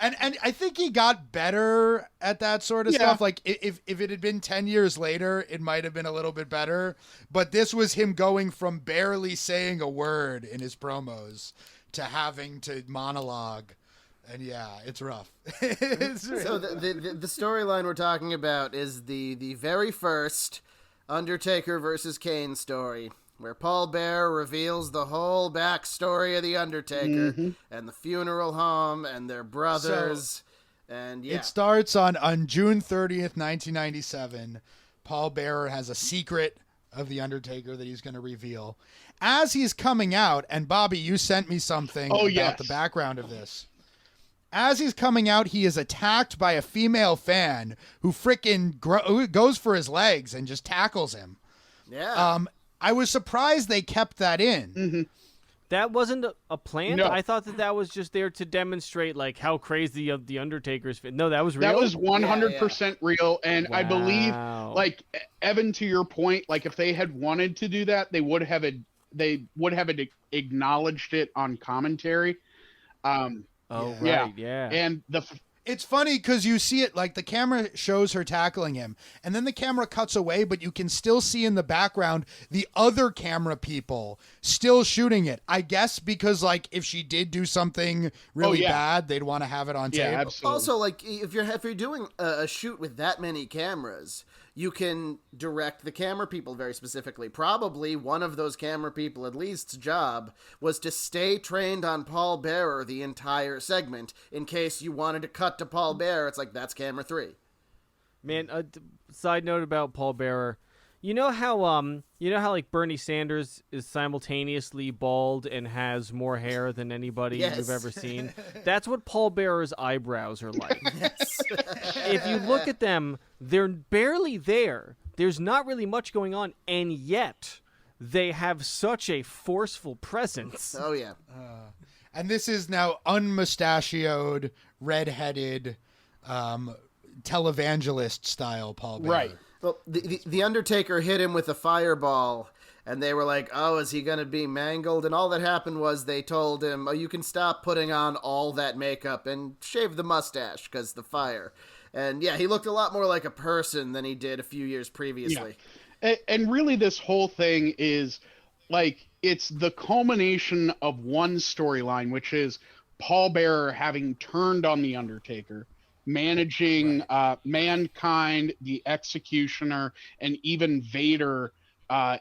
And I think he got better at that sort of stuff. Like if it had been 10 years later, it might have been a little bit better. But this was him going from barely saying a word in his promos to having to monologue. And yeah, it's rough. So the storyline we're talking about is the very first Undertaker versus Kane story, where Paul Bearer reveals the whole backstory of the Undertaker and the funeral home and their brothers. And yeah, It starts on June 30th, 1997. Paul Bearer has a secret of the Undertaker that he's going to reveal. As he's coming out, and Bobby, you sent me something about the background of this. As he's coming out, he is attacked by a female fan who frickin' goes for his legs and just tackles him. yeah. I was surprised they kept that in. Mhm. That wasn't a plant. No. I thought that was just there to demonstrate like how crazy of the Undertaker's fit. No, that was real. That was 100% real, and I believe, Wow. like Evan, to your point, like if they had wanted to do that, they would have acknowledged it on commentary. Oh, Yeah. right, yeah. And It's funny because you see it, like the camera shows her tackling him, and then the camera cuts away, but you can still see in the background the other camera people still shooting it. I guess because like if she did do something really bad, they'd want to have it on tape. yeah, absolutely. Also, like if you're doing a shoot with that many cameras, you can direct the camera people very specifically. Probably one of those camera people, at least's job, was to stay trained on Paul Bearer the entire segment in case you wanted to cut to Paul Bearer. It's like, that's camera 3. Man, side note about Paul Bearer. You know how like Bernie Sanders is simultaneously bald and has more hair than anybody Yes. you've ever seen? That's what Paul Bearer's eyebrows are like. Yes. If you look at them, they're barely there. There's not really much going on, and yet they have such a forceful presence. Oh, yeah. And this is now unmustachioed, redheaded, televangelist style Paul Bearer. Right. Well, the Undertaker hit him with a fireball, and they were like, oh, is he going to be mangled? And all that happened was they told him, oh, you can stop putting on all that makeup and shave the mustache because the fire. And yeah, he looked a lot more like a person than he did a few years previously. And really, this whole thing is like it's the culmination of one storyline, which is Paul Bearer having turned on the Undertaker, managing Mankind, the Executioner, and even Vader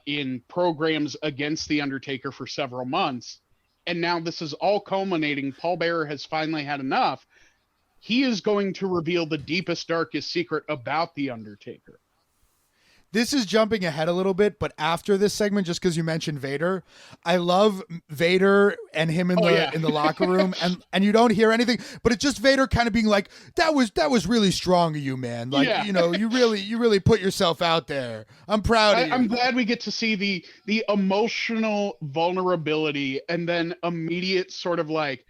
in programs against the Undertaker for several months. And now this is all culminating. Paul Bearer has finally had enough. He is going to reveal the deepest, darkest secret about the Undertaker. This is jumping ahead a little bit, but after this segment, just because you mentioned Vader, I love Vader and him in the locker room, and you don't hear anything, but it's just Vader kind of being like, "That was really strong of you, man. Like, you know, you really put yourself out there. I'm proud of you." I'm glad we get to see the emotional vulnerability and then immediate sort of like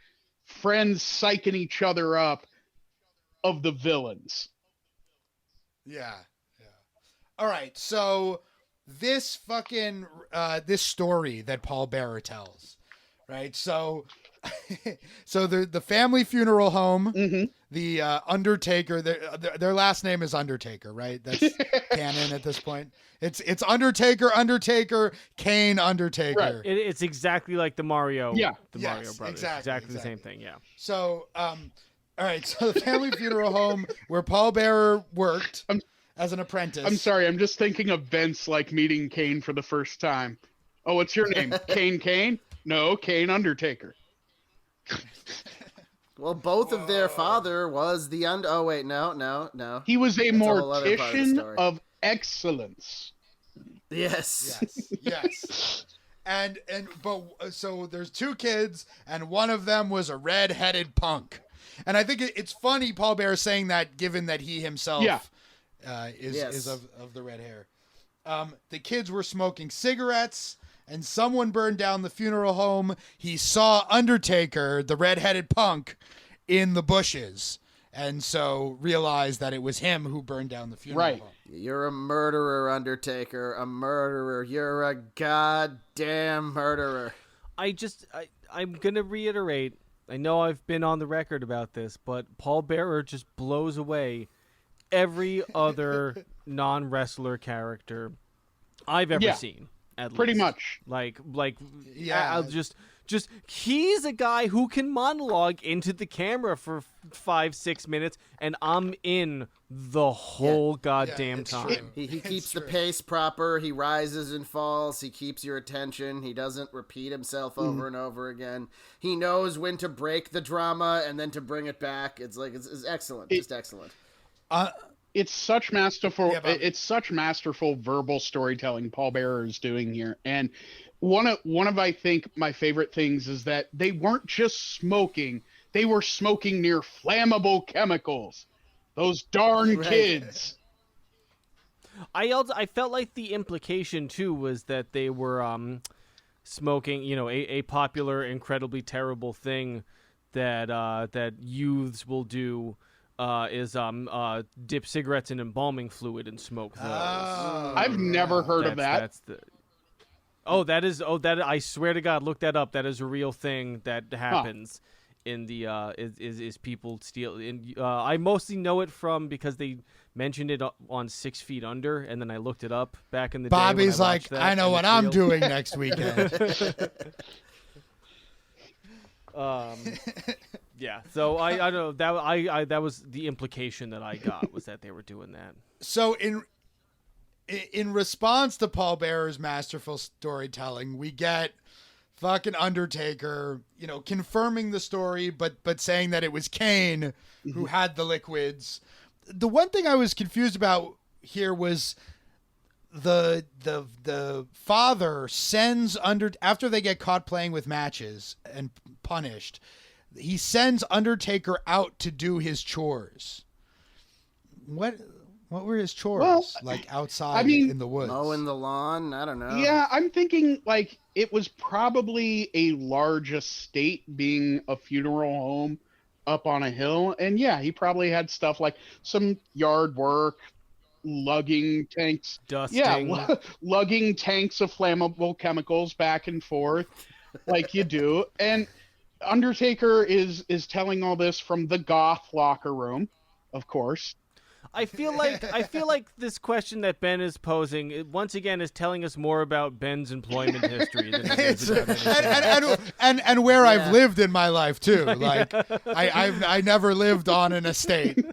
friends psyching each other up of the villains. Yeah. All right, so this fucking this story that Paul Bearer tells, right? So the family funeral home, Mm-hmm. the Undertaker, their last name is Undertaker, right? That's canon at this point. It's Undertaker, Kane, Undertaker. Right. It's exactly like the Mario, Yeah. Mario Yes, Brothers. exactly. The same thing. Yeah. So all right, so the family funeral home where Paul Bearer worked as an apprentice. I'm sorry, I'm just thinking of Vince like meeting Kane for the first time. Oh, what's your name? Kane? No, Kane Undertaker. Well, both of their father was the Oh, wait, no. He was a That's a whole other part of the mortician story. of excellence. Yes. Yes. But so there's two kids, and one of them was a red-headed punk. And I think it's funny Paul Bearer saying that, given that he himself is of the red hair. The kids were smoking cigarettes, and someone burned down the funeral home. He saw Undertaker, the red-headed punk, in the bushes, and so realized that it was him who burned down the funeral Right. home. You're a murderer, Undertaker. A murderer. You're a goddamn murderer. I'm going to reiterate, I know I've been on the record about this, but Paul Bearer just blows away every other non-wrestler character I've ever seen. At Pretty least. much. Like Yeah. I'll just he's a guy who can monologue into the camera for 5-6 minutes, and I'm in the whole goddamn it's time. true. He keeps the true. pace proper. He rises and falls. He keeps your attention. He doesn't repeat himself over and over again. He knows when to break the drama and then to bring it back. It's like it's excellent. Just excellent. It's such masterful. Yeah, Bob. It's such masterful verbal storytelling Paul Bearer is doing here, and one of I think my favorite things is that they weren't just smoking; they were smoking near flammable chemicals. Those darn Right. kids. I felt like the implication too was that they were smoking, a popular, incredibly terrible thing that that youths will do is dip cigarettes in embalming fluid and smoke those. I've never heard of that. That's the. That I swear to God, look that up. That is a real thing that happens in the is people steal. I mostly know it because they mentioned it on 6 Feet Under, and then I looked it up back in the day. Bobby's when I like, watched that, I know and what it's I'm real. doing next weekend. Yeah, so I don't know that that was the implication that I got, was that they were doing that. So in response to Paul Bearer's masterful storytelling, we get fucking Undertaker, confirming the story, but saying that it was Kane who had the liquids. The one thing I was confused about here was the father sends after they get caught playing with matches and punished, he sends Undertaker out to do his chores. What were his chores? Well, like outside in the woods? Mowing the lawn? I don't know. Yeah, I'm thinking like it was probably a large estate, being a funeral home up on a hill. And yeah, he probably had stuff like some yard work, lugging tanks. Dusting. Yeah, lugging tanks of flammable chemicals back and forth like you do. And Undertaker is telling all this from the goth locker room, of course. I feel like this question that Ben is posing once again is telling us more about Ben's employment history than it is about anything. and where I've lived in my life too. Like I never lived on an estate,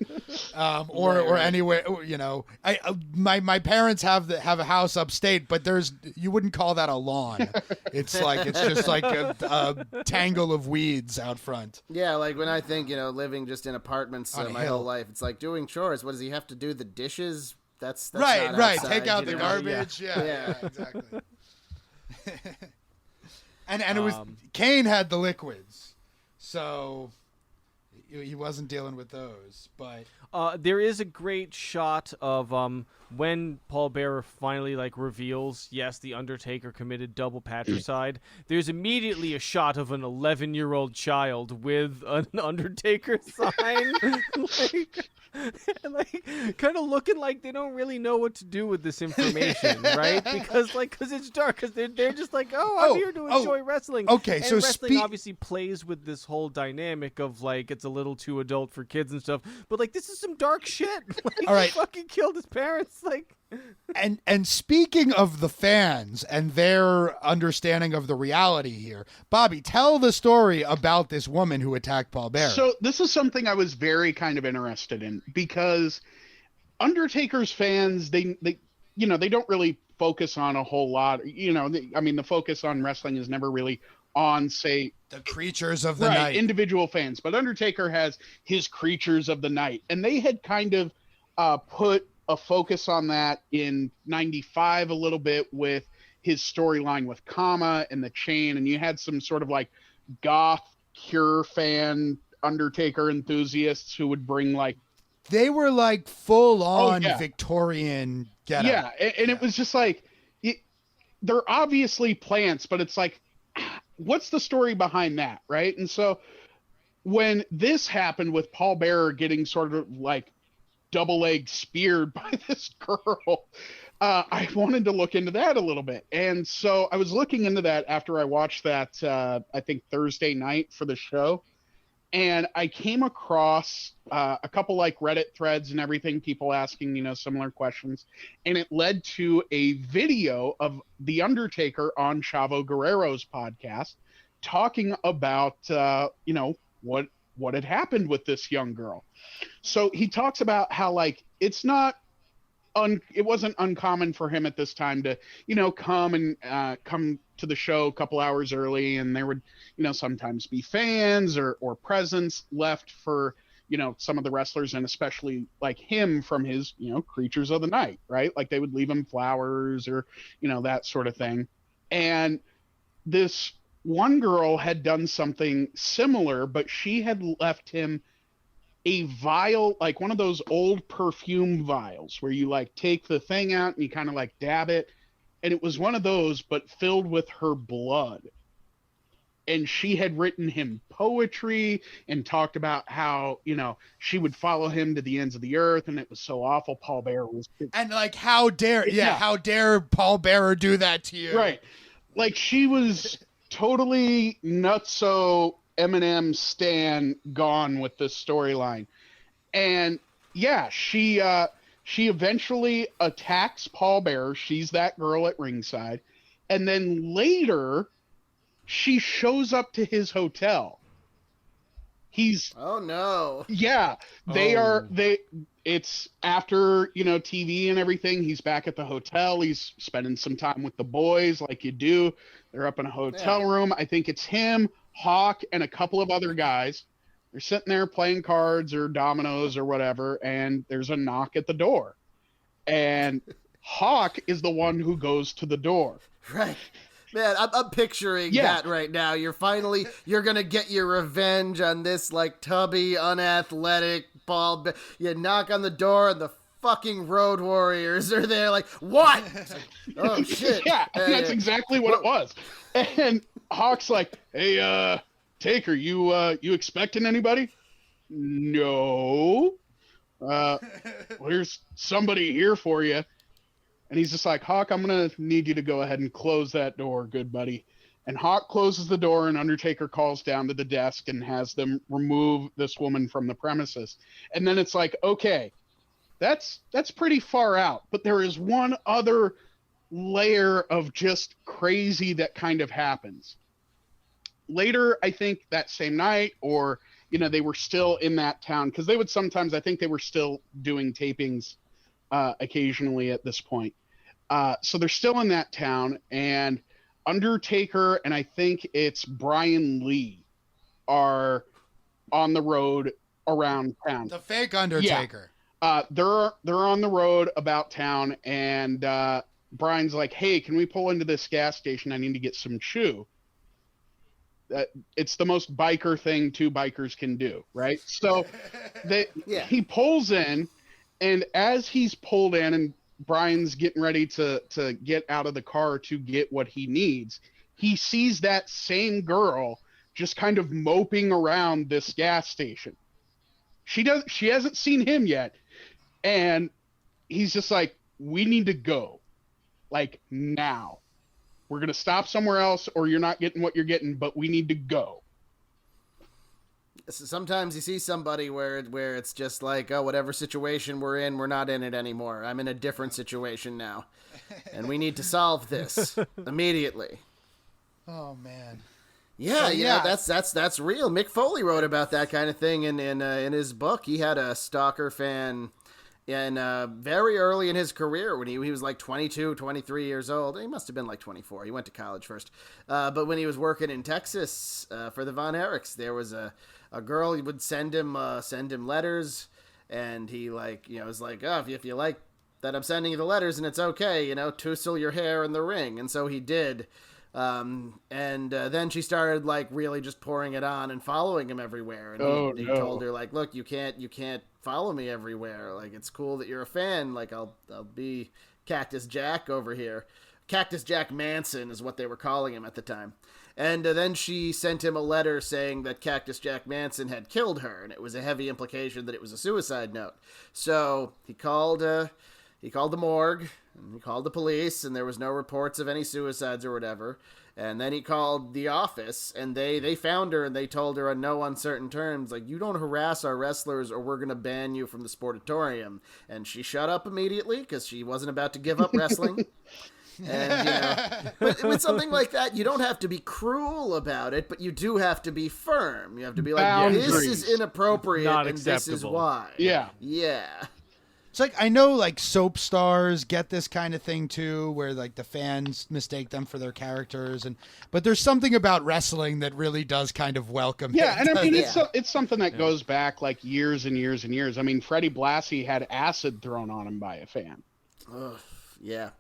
or anywhere. My parents have a house upstate, but you wouldn't call that a lawn. It's just like a tangle of weeds out front. Yeah, like when I think, living just in apartments my hill. whole life, it's like doing chores. What does he have to do? The dishes? That's right. not outside, Take out the know? garbage. Yeah. Yeah, exactly. and it was Kane had the liquids, so he wasn't dealing with those. But there is a great shot of when Paul Bearer finally reveals, yes, the Undertaker committed double patricide. There's immediately a shot of an 11-year-old child with an Undertaker sign, kind of looking like they don't really know what to do with this information, right? Because it's dark. Because they're just like, I'm here to enjoy wrestling. Okay, and so wrestling obviously plays with this whole dynamic of it's a little too adult for kids and stuff. But this is some dark shit. All right. He fucking killed his parents. And speaking of the fans and their understanding of the reality here, Bobby, tell the story about this woman who attacked Paul Bearer. So this is something I was very kind of interested in, because Undertaker's fans, they don't really focus on a whole lot. The focus on wrestling is never really on, say, the creatures of the night, individual fans. But Undertaker has his creatures of the night, and they had kind of put a focus on that in '95 a little bit with his storyline with Kama and the Chain, and you had some sort of goth Cure fan Undertaker enthusiasts who would bring they were full on Victorian getup. Yeah, and it was just they're obviously plants, but it's what's the story behind that, right? And so when this happened with Paul Bearer getting sort of double-leg speared by this girl, I wanted to look into that a little bit. And so I was looking into that after I watched that, I think Thursday night for the show. And I came across a couple Reddit threads and everything, people asking, similar questions. And it led to a video of The Undertaker on Chavo Guerrero's podcast talking about, what had happened with this young girl. So he talks about how it wasn't uncommon for him at this time to, come to the show a couple hours early, and there would, sometimes be fans or presents left for, some of the wrestlers, and especially him from his, creatures of the night, right? They would leave him flowers or, that sort of thing. And this one girl had done something similar, but she had left him a vial, like one of those old perfume vials where you like take the thing out and you kind of like dab it. And it was one of those, but filled with her blood. And she had written him poetry and talked about how, she would follow him to the ends of the earth. And it was so awful. Paul Bearer was. And like, how dare Paul Bearer do that to you? Right. Like she was totally nutso Eminem stan gone with this storyline. And yeah, she eventually attacks Paul Bearer. She's that girl at ringside. And then later she shows up to his hotel. Oh no. Yeah, it's after, TV and everything. He's back at the hotel. He's spending some time with the boys like you do. They're up in a hotel room. I think it's him, Hawk, and a couple of other guys. They're sitting there playing cards or dominoes or whatever, and there's a knock at the door. And Hawk is the one who goes to the door. Right. Man, I'm picturing that right now. You're gonna get your revenge on this like tubby, unathletic Paul. You knock on the door and the fucking Road Warriors are there. Like, what? Oh shit! Yeah, that's exactly what it was. And Hawk's like, "Hey, Taker, you expecting anybody?" No. Well, there's somebody here for you. And he's just like, Hawk, I'm going to need you to go ahead and close that door, good buddy. And Hawk closes the door, and Undertaker calls down to the desk and has them remove this woman from the premises. And then it's like, okay, that's pretty far out. But there is one other layer of just crazy that kind of happens. Later, I think that same night, or, they were still in that town, because they would sometimes, I think they were still doing tapings occasionally at this point. So they're still in that town, and Undertaker and I think it's Brian Lee are on the road around town. The fake Undertaker. Yeah. They're on the road about town, and Brian's like, "Hey, can we pull into this gas station? I need to get some chew." It's the most biker thing two bikers can do, right? So he pulls in. And as he's pulled in and Brian's getting ready to get out of the car to get what he needs, he sees that same girl just kind of moping around this gas station. She hasn't seen him yet. And he's just like, we need to go. Like, now. We're going to stop somewhere else, or you're not getting what you're getting, but we need to go. Sometimes you see somebody where it's just like, oh, whatever situation we're in, we're not in it anymore. I'm in a different situation now, and we need to solve this immediately. Oh man. Yeah, that's real. Mick Foley wrote about that kind of thing in his book. He had a stalker fan, and very early in his career when he was like 22, 23 years old. He must have been like 24. He went to college first. But when he was working in Texas for the Von Erichs, there was a girl. He would send him letters, and he was like, oh, if you like that I'm sending you the letters and it's okay, tussle your hair in the ring. And so he did. And then she started like really just pouring it on and following him everywhere. And he told her like, look, you can't follow me everywhere. Like, it's cool that you're a fan. Like, I'll be Cactus Jack over here. Cactus Jack Manson is what they were calling him at the time. And then she sent him a letter saying that Cactus Jack Manson had killed her, and it was a heavy implication that it was a suicide note. So he called the morgue, and he called the police, and there was no reports of any suicides or whatever. And then he called the office, and they found her, and they told her on no uncertain terms, like, you don't harass our wrestlers or we're going to ban you from the Sportatorium. And she shut up immediately because she wasn't about to give up wrestling. And, but with something like that, you don't have to be cruel about it, but you do have to be firm. You have to be like, Boundaries. this is inappropriate, Not and this is acceptable. why. Yeah. Yeah. It's like, I know like soap stars get this kind of thing too, where like the fans mistake them for their characters, but there's something about wrestling that really does kind of welcome Yeah, it. and I mean it's something that goes back like years and years and years. I mean, Freddie Blassie had acid thrown on him by a fan. Ugh, yeah.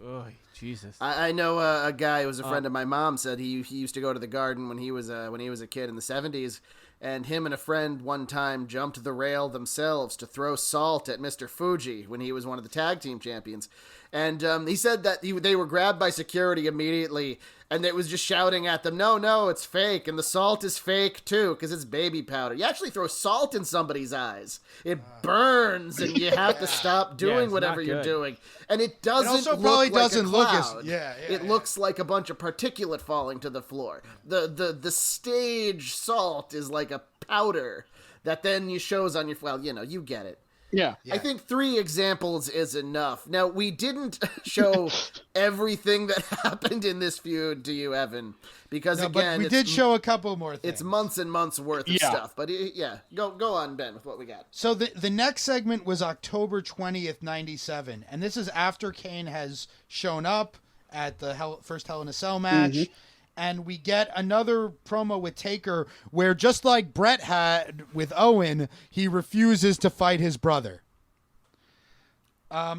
Oh, Jesus. I know a guy who was a friend of my mom said he used to go to the Garden when he was a kid in the 70s, and him and a friend one time jumped the rail themselves to throw salt at Mr. Fuji when he was one of the tag team champions. And he said that they were grabbed by security immediately, and it was just shouting at them, no, it's fake, and the salt is fake too, because it's baby powder. You actually throw salt in somebody's eyes. It burns, and you have to stop doing it's whatever not you're good. doing. And it doesn't also look probably like doesn't a look as- cloud. yeah, It looks like a bunch of particulate falling to the floor. The stage salt is like a powder that then you shows on your, well, you get it. Yeah. I think 3 examples is enough. Now, we didn't show everything that happened in this feud to you, Evan, because No, again, but we did show a couple more things. it's months and months worth of Yeah. stuff. But yeah, go on, Ben, with what we got. So the next segment was October 20th, 97. And this is after Kane has shown up at the first Hell in a Cell match. And we get another promo with Taker where, just like Brett had with Owen, he refuses to fight his brother.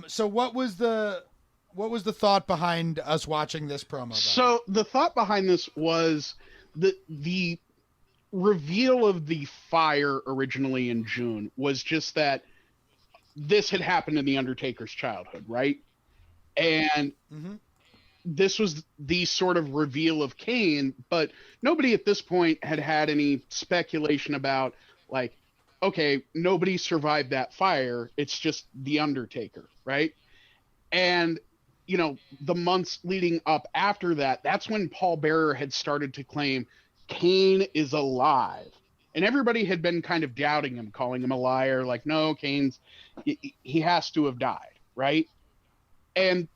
So what was the thought behind us watching this promo? Ben? So the thought behind this was the reveal of the fire originally in June was just that this had happened in the Undertaker's childhood, right? And this was the sort of reveal of Kane, but nobody at this point had any speculation about, like, okay, nobody survived that fire. It's just the Undertaker, right? And the months leading up after that, that's when Paul Bearer had started to claim Kane is alive. And everybody had been kind of doubting him, calling him a liar, like, no, he has to have died, right? And,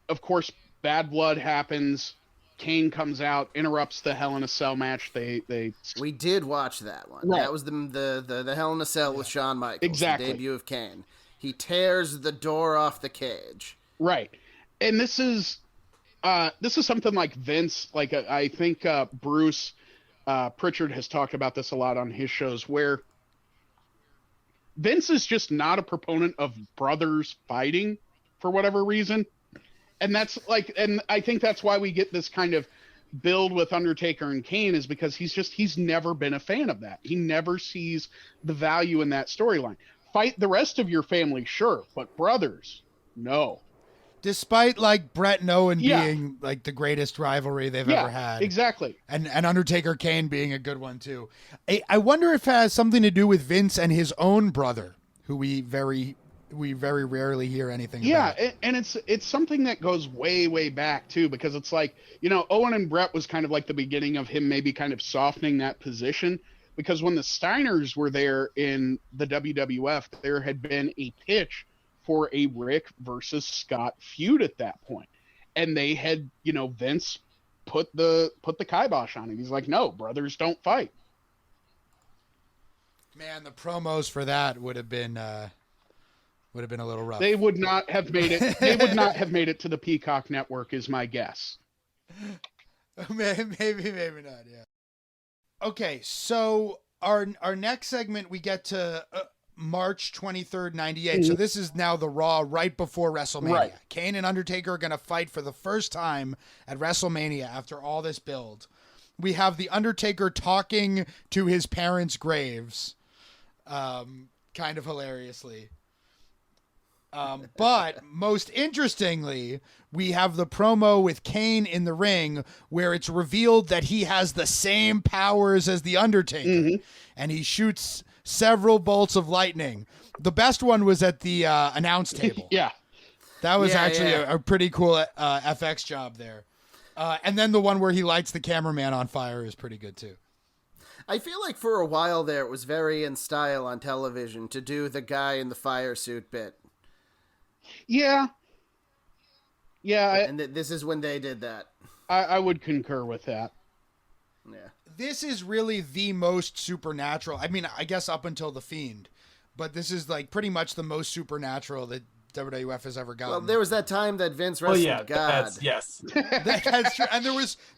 of course, Bad Blood happens. Kane comes out, interrupts the Hell in a Cell match. We did watch that one. Right. That was the Hell in a Cell with Shawn Michaels, Exactly. the debut of Kane. He tears the door off the cage. Right. And this is something like Vince, like I think Bruce Pritchard has talked about this a lot on his shows, where Vince is just not a proponent of brothers fighting for whatever reason. And and I think that's why we get this kind of build with Undertaker and Kane, is because he's never been a fan of that. He never sees the value in that storyline. Fight the rest of your family, sure, but brothers, no. Despite like Brett and Owen Yeah. being like the greatest rivalry they've ever had. Exactly. And Undertaker Kane being a good one too. I wonder if it has something to do with Vince and his own brother, who we very rarely hear anything about. Yeah, and it's something that goes way, way back too, because it's like, Owen and Brett was kind of like the beginning of him maybe kind of softening that position, because when the Steiners were there in the WWF, there had been a pitch for a Rick versus Scott feud at that point. And they had, Vince put the kibosh on him. He's like, no, brothers don't fight. Man, the promos for that would have been a little rough. They would not have made it. They would not have made it to the Peacock Network, is my guess. maybe not. Yeah. Okay, so our next segment we get to March 23rd, 98. So this is now the Raw right before WrestleMania. Right. Kane and Undertaker are going to fight for the first time at WrestleMania after all this build. We have the Undertaker talking to his parents' graves, kind of hilariously. But most interestingly, we have the promo with Kane in the ring where it's revealed that he has the same powers as the Undertaker, and he shoots several bolts of lightning. The best one was at the announce table. Yeah. That was Yeah, actually yeah. a pretty cool FX job there. And then the one where he lights the cameraman on fire is pretty good too. I feel like for a while there, it was very in style on television to do the guy in the fire suit bit. Yeah. Yeah, And this is when they did that. I would concur with that. Yeah. This is really the most supernatural. I mean, I guess up until The Fiend, but this is like pretty much the most supernatural that WWF has ever gotten. Well, there was that time that Vince Well, wrestled yeah, God. yes. That's true. And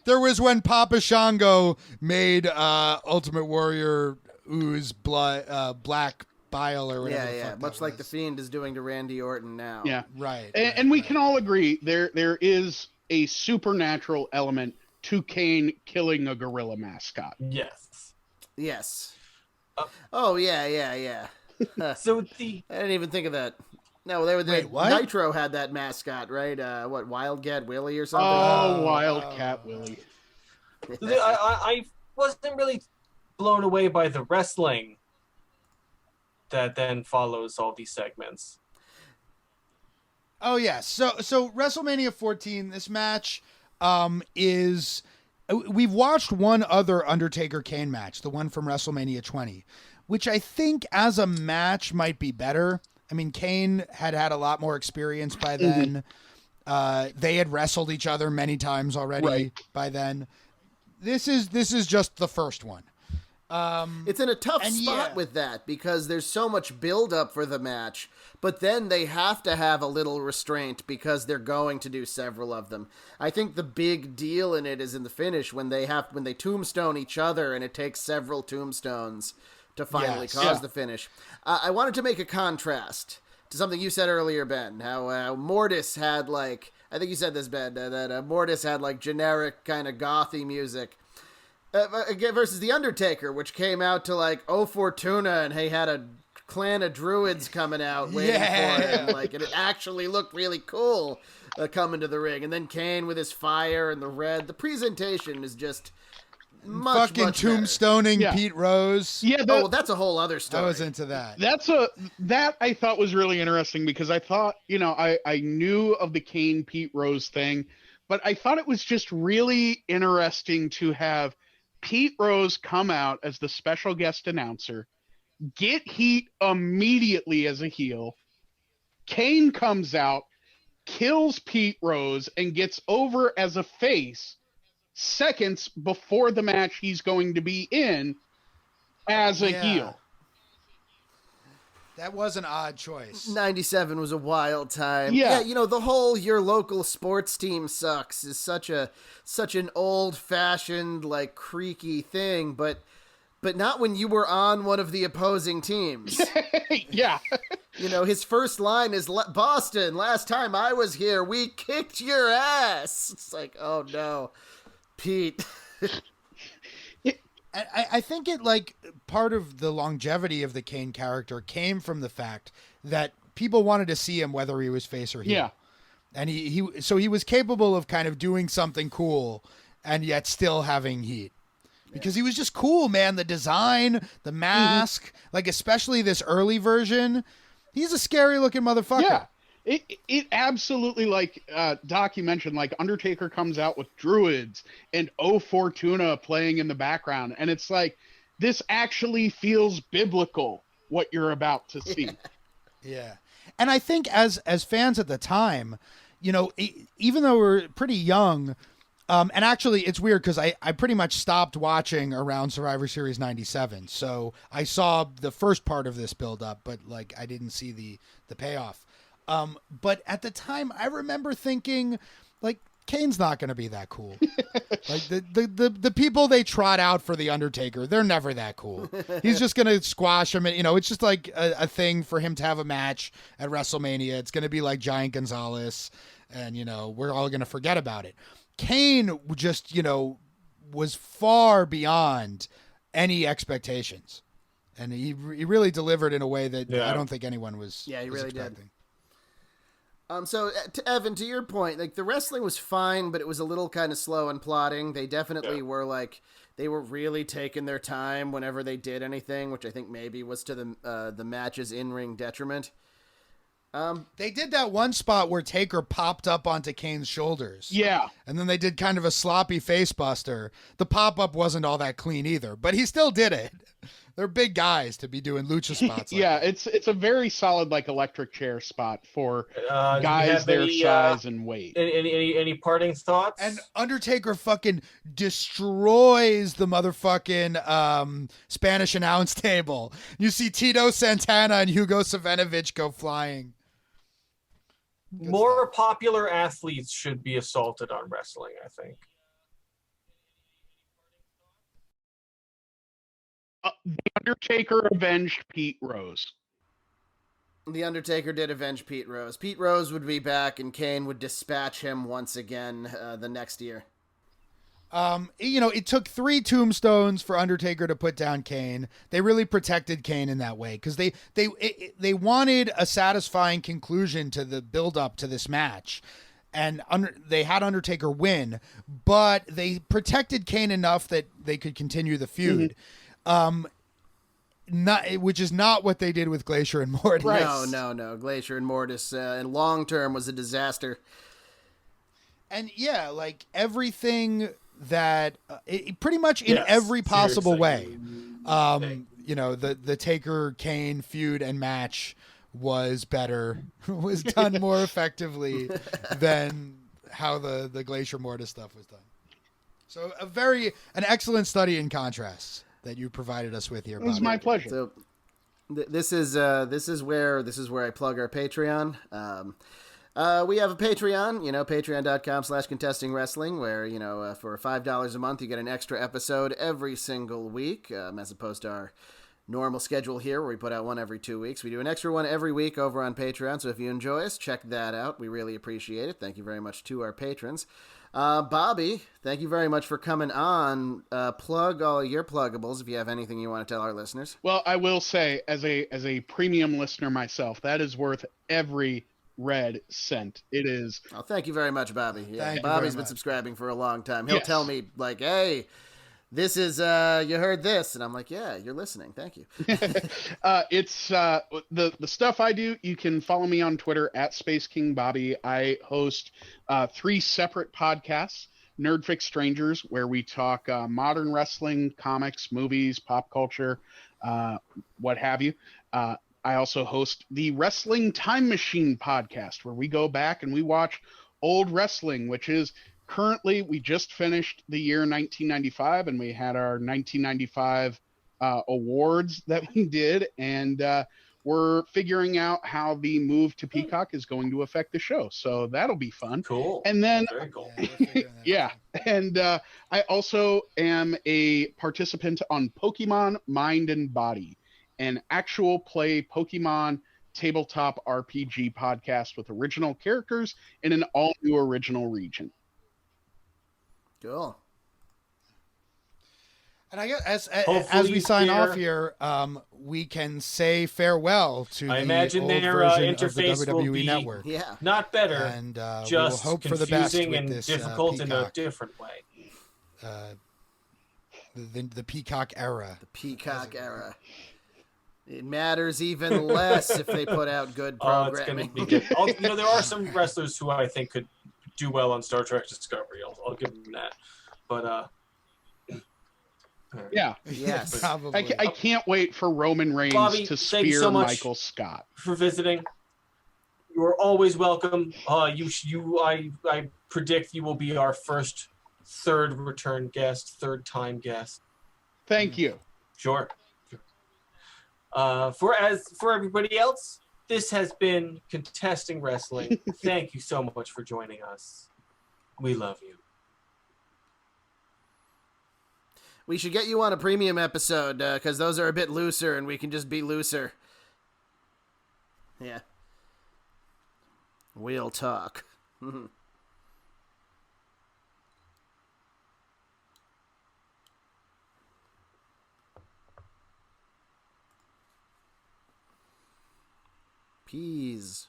there was when Papa Shango made Ultimate Warrior ooze blood, black bile or whatever. Yeah, the yeah. fuck Much that like The was. Fiend is doing to Randy Orton now. Yeah. Right. And we can all agree there is a supernatural element to Kane killing a gorilla mascot. Yes. Yes. Oh yeah. So the I didn't even think of that. No, they were Wait, what? Nitro had that mascot, right? What, Wildcat Willie or something? Oh, Wildcat Willie. I wasn't really blown away by the wrestling that then follows all these segments. Oh yeah. So WrestleMania 14, this match is we've watched one other Undertaker Kane match, the one from WrestleMania 20, which I think as a match might be better. I mean, Kane had a lot more experience by then. They had wrestled each other many times already by then. This is just the first one. It's in a tough and spot yeah. with that because there's so much build up for the match, but then they have to have a little restraint because they're going to do several of them. I think the big deal in it is in the finish when they tombstone each other, and it takes several tombstones to finally cause the finish. I wanted to make a contrast to something you said earlier, Ben, how Mortis had, like, I think you said this, Ben, that Mortis had like generic kind of gothy music. Versus The Undertaker, which came out to like O Fortuna, and he had a clan of druids coming out waiting for him. Like, and it actually looked really cool coming to the ring. And then Kane with his fire and the red. The presentation is just much fucking better. tombstoning Pete Rose. Yeah, Oh, well, that's a whole other story. I was into that. That I thought was really interesting because I thought, I knew of the Kane Pete Rose thing, but I thought it was just really interesting to have Pete Rose come out as the special guest announcer, get heat immediately as a heel. Kane comes out, kills Pete Rose, and gets over as a face seconds before the match he's going to be in as a heel. That was an odd choice. 97 was a wild time. Yeah. The whole your local sports team sucks is such an old-fashioned, like, creaky thing, but not when you were on one of the opposing teams. Yeah. His first line is, Boston, last time I was here, we kicked your ass. It's like, oh no, Pete. I think it, like, part of the longevity of the Kane character came from the fact that people wanted to see him whether he was face or heel. Yeah. And he was capable of kind of doing something cool and yet still having heat. Because he was just cool, man. The design, the mask, like, especially this early version, he's a scary looking motherfucker. Yeah. It absolutely, like Doc, you mentioned, like, Undertaker comes out with druids and O Fortuna playing in the background, and it's like, this actually feels biblical, what you're about to see. Yeah. And I think as fans at the time, even though we're pretty young, and actually it's weird because I pretty much stopped watching around Survivor Series 97. So I saw the first part of this build up, but, like, I didn't see the payoff. But at the time, I remember thinking, like, Kane's not going to be that cool. Like, the people they trot out for The Undertaker, they're never that cool. He's just going to squash him. And, it's just like a thing for him to have a match at WrestleMania. It's going to be like Giant Gonzalez, and, we're all going to forget about it. Kane just, was far beyond any expectations. And he really delivered in a way that I don't think anyone was Yeah, he was really expecting. did. So, Evan, to your point, like, the wrestling was fine, but it was a little kind of slow and plodding. They definitely were, like, they were really taking their time whenever they did anything, which I think maybe was to the match's in-ring detriment. They did that one spot where Taker popped up onto Kane's shoulders. Yeah. And then they did kind of a sloppy face buster. The pop-up wasn't all that clean either, but he still did it. They're big guys to be doing lucha spots. Like Yeah, that. it's a very solid, like, electric chair spot for Do you guys have their any, size and weight. Any parting thoughts? And Undertaker fucking destroys the motherfucking Spanish announce table. You see Tito Santana and Hugo Savinovich go flying. More popular athletes should be assaulted on wrestling, I think. The Undertaker avenged Pete Rose. The Undertaker did avenge Pete Rose. Pete Rose would be back, and Kane would dispatch him once again the next year. It took 3 tombstones for Undertaker to put down Kane. They really protected Kane in that way because they wanted a satisfying conclusion to the build up to this match, and they had Undertaker win, but they protected Kane enough that they could continue the feud. Which is not what they did with Glacier and Mortis. Right. No. Glacier and Mortis, in long term, was a disaster. And yeah, like everything that pretty much in every possible way, the Taker Kane feud and match was better, was done more effectively than how the Glacier Mortis stuff was done. So an excellent study in contrasts that you provided us with here. It was Bobby. my pleasure. So this is where I plug our Patreon. We have a Patreon, patreon.com/contesting wrestling, where, for $5 a month, you get an extra episode every single week, as opposed to our normal schedule here where we put out one every 2 weeks. We do an extra one every week over on Patreon. So if you enjoy us, check that out. We really appreciate it. Thank you very much to our patrons. Bobby, thank you very much for coming on. Plug all your pluggables if you have anything you want to tell our listeners. Well, I will say, as a premium listener myself, that is worth every red cent. It is. Oh, thank you very much, Bobby. Yeah, Thank you Bobby's very been much. subscribing for a long time. He'll Yes. tell me, like, hey, this is, you heard this. And I'm like, yeah, you're listening. Thank you. It's the stuff I do. You can follow me on Twitter at Space King Bobby. I host 3 separate podcasts. Nerd Fix Strangers, where we talk modern wrestling, comics, movies, pop culture, what have you. I also host the Wrestling Time Machine podcast, where we go back and we watch old wrestling, which is currently, we just finished the year 1995, and we had our 1995 awards that we did, and we're figuring out how the move to Peacock is going to affect the show. So that'll be fun. Cool. And then Very cool. Yeah, we're figuring that out. yeah, and I also am a participant on Pokemon Mind and Body, an actual play Pokemon tabletop RPG podcast with original characters in an all-new original region. Cool. And I guess as Hopefully we sign they're- off here, we can say farewell to I the imagine old their version interface of the will WWE be network. Yeah. Not better, And we will just hope for the best confusing with and this difficult in a Peacock, different way. the Peacock era. Peacock era. It matters even less if they put out good Oh, it's going programming. to be good. There are some wrestlers who I think could do well on Star Trek Discovery. I'll give them that. But Yeah, Yes. Probably. I can't wait for Roman Reigns Bobby, to thank you spear so much. Michael Scott. for visiting, you are always welcome. I predict you will be our first third time guest. Thank you. Sure. For everybody else, this has been Contesting Wrestling. Thank you so much for joining us. We love you. We should get you on a premium episode, because those are a bit looser and we can just be looser. Yeah. We'll talk. Peas.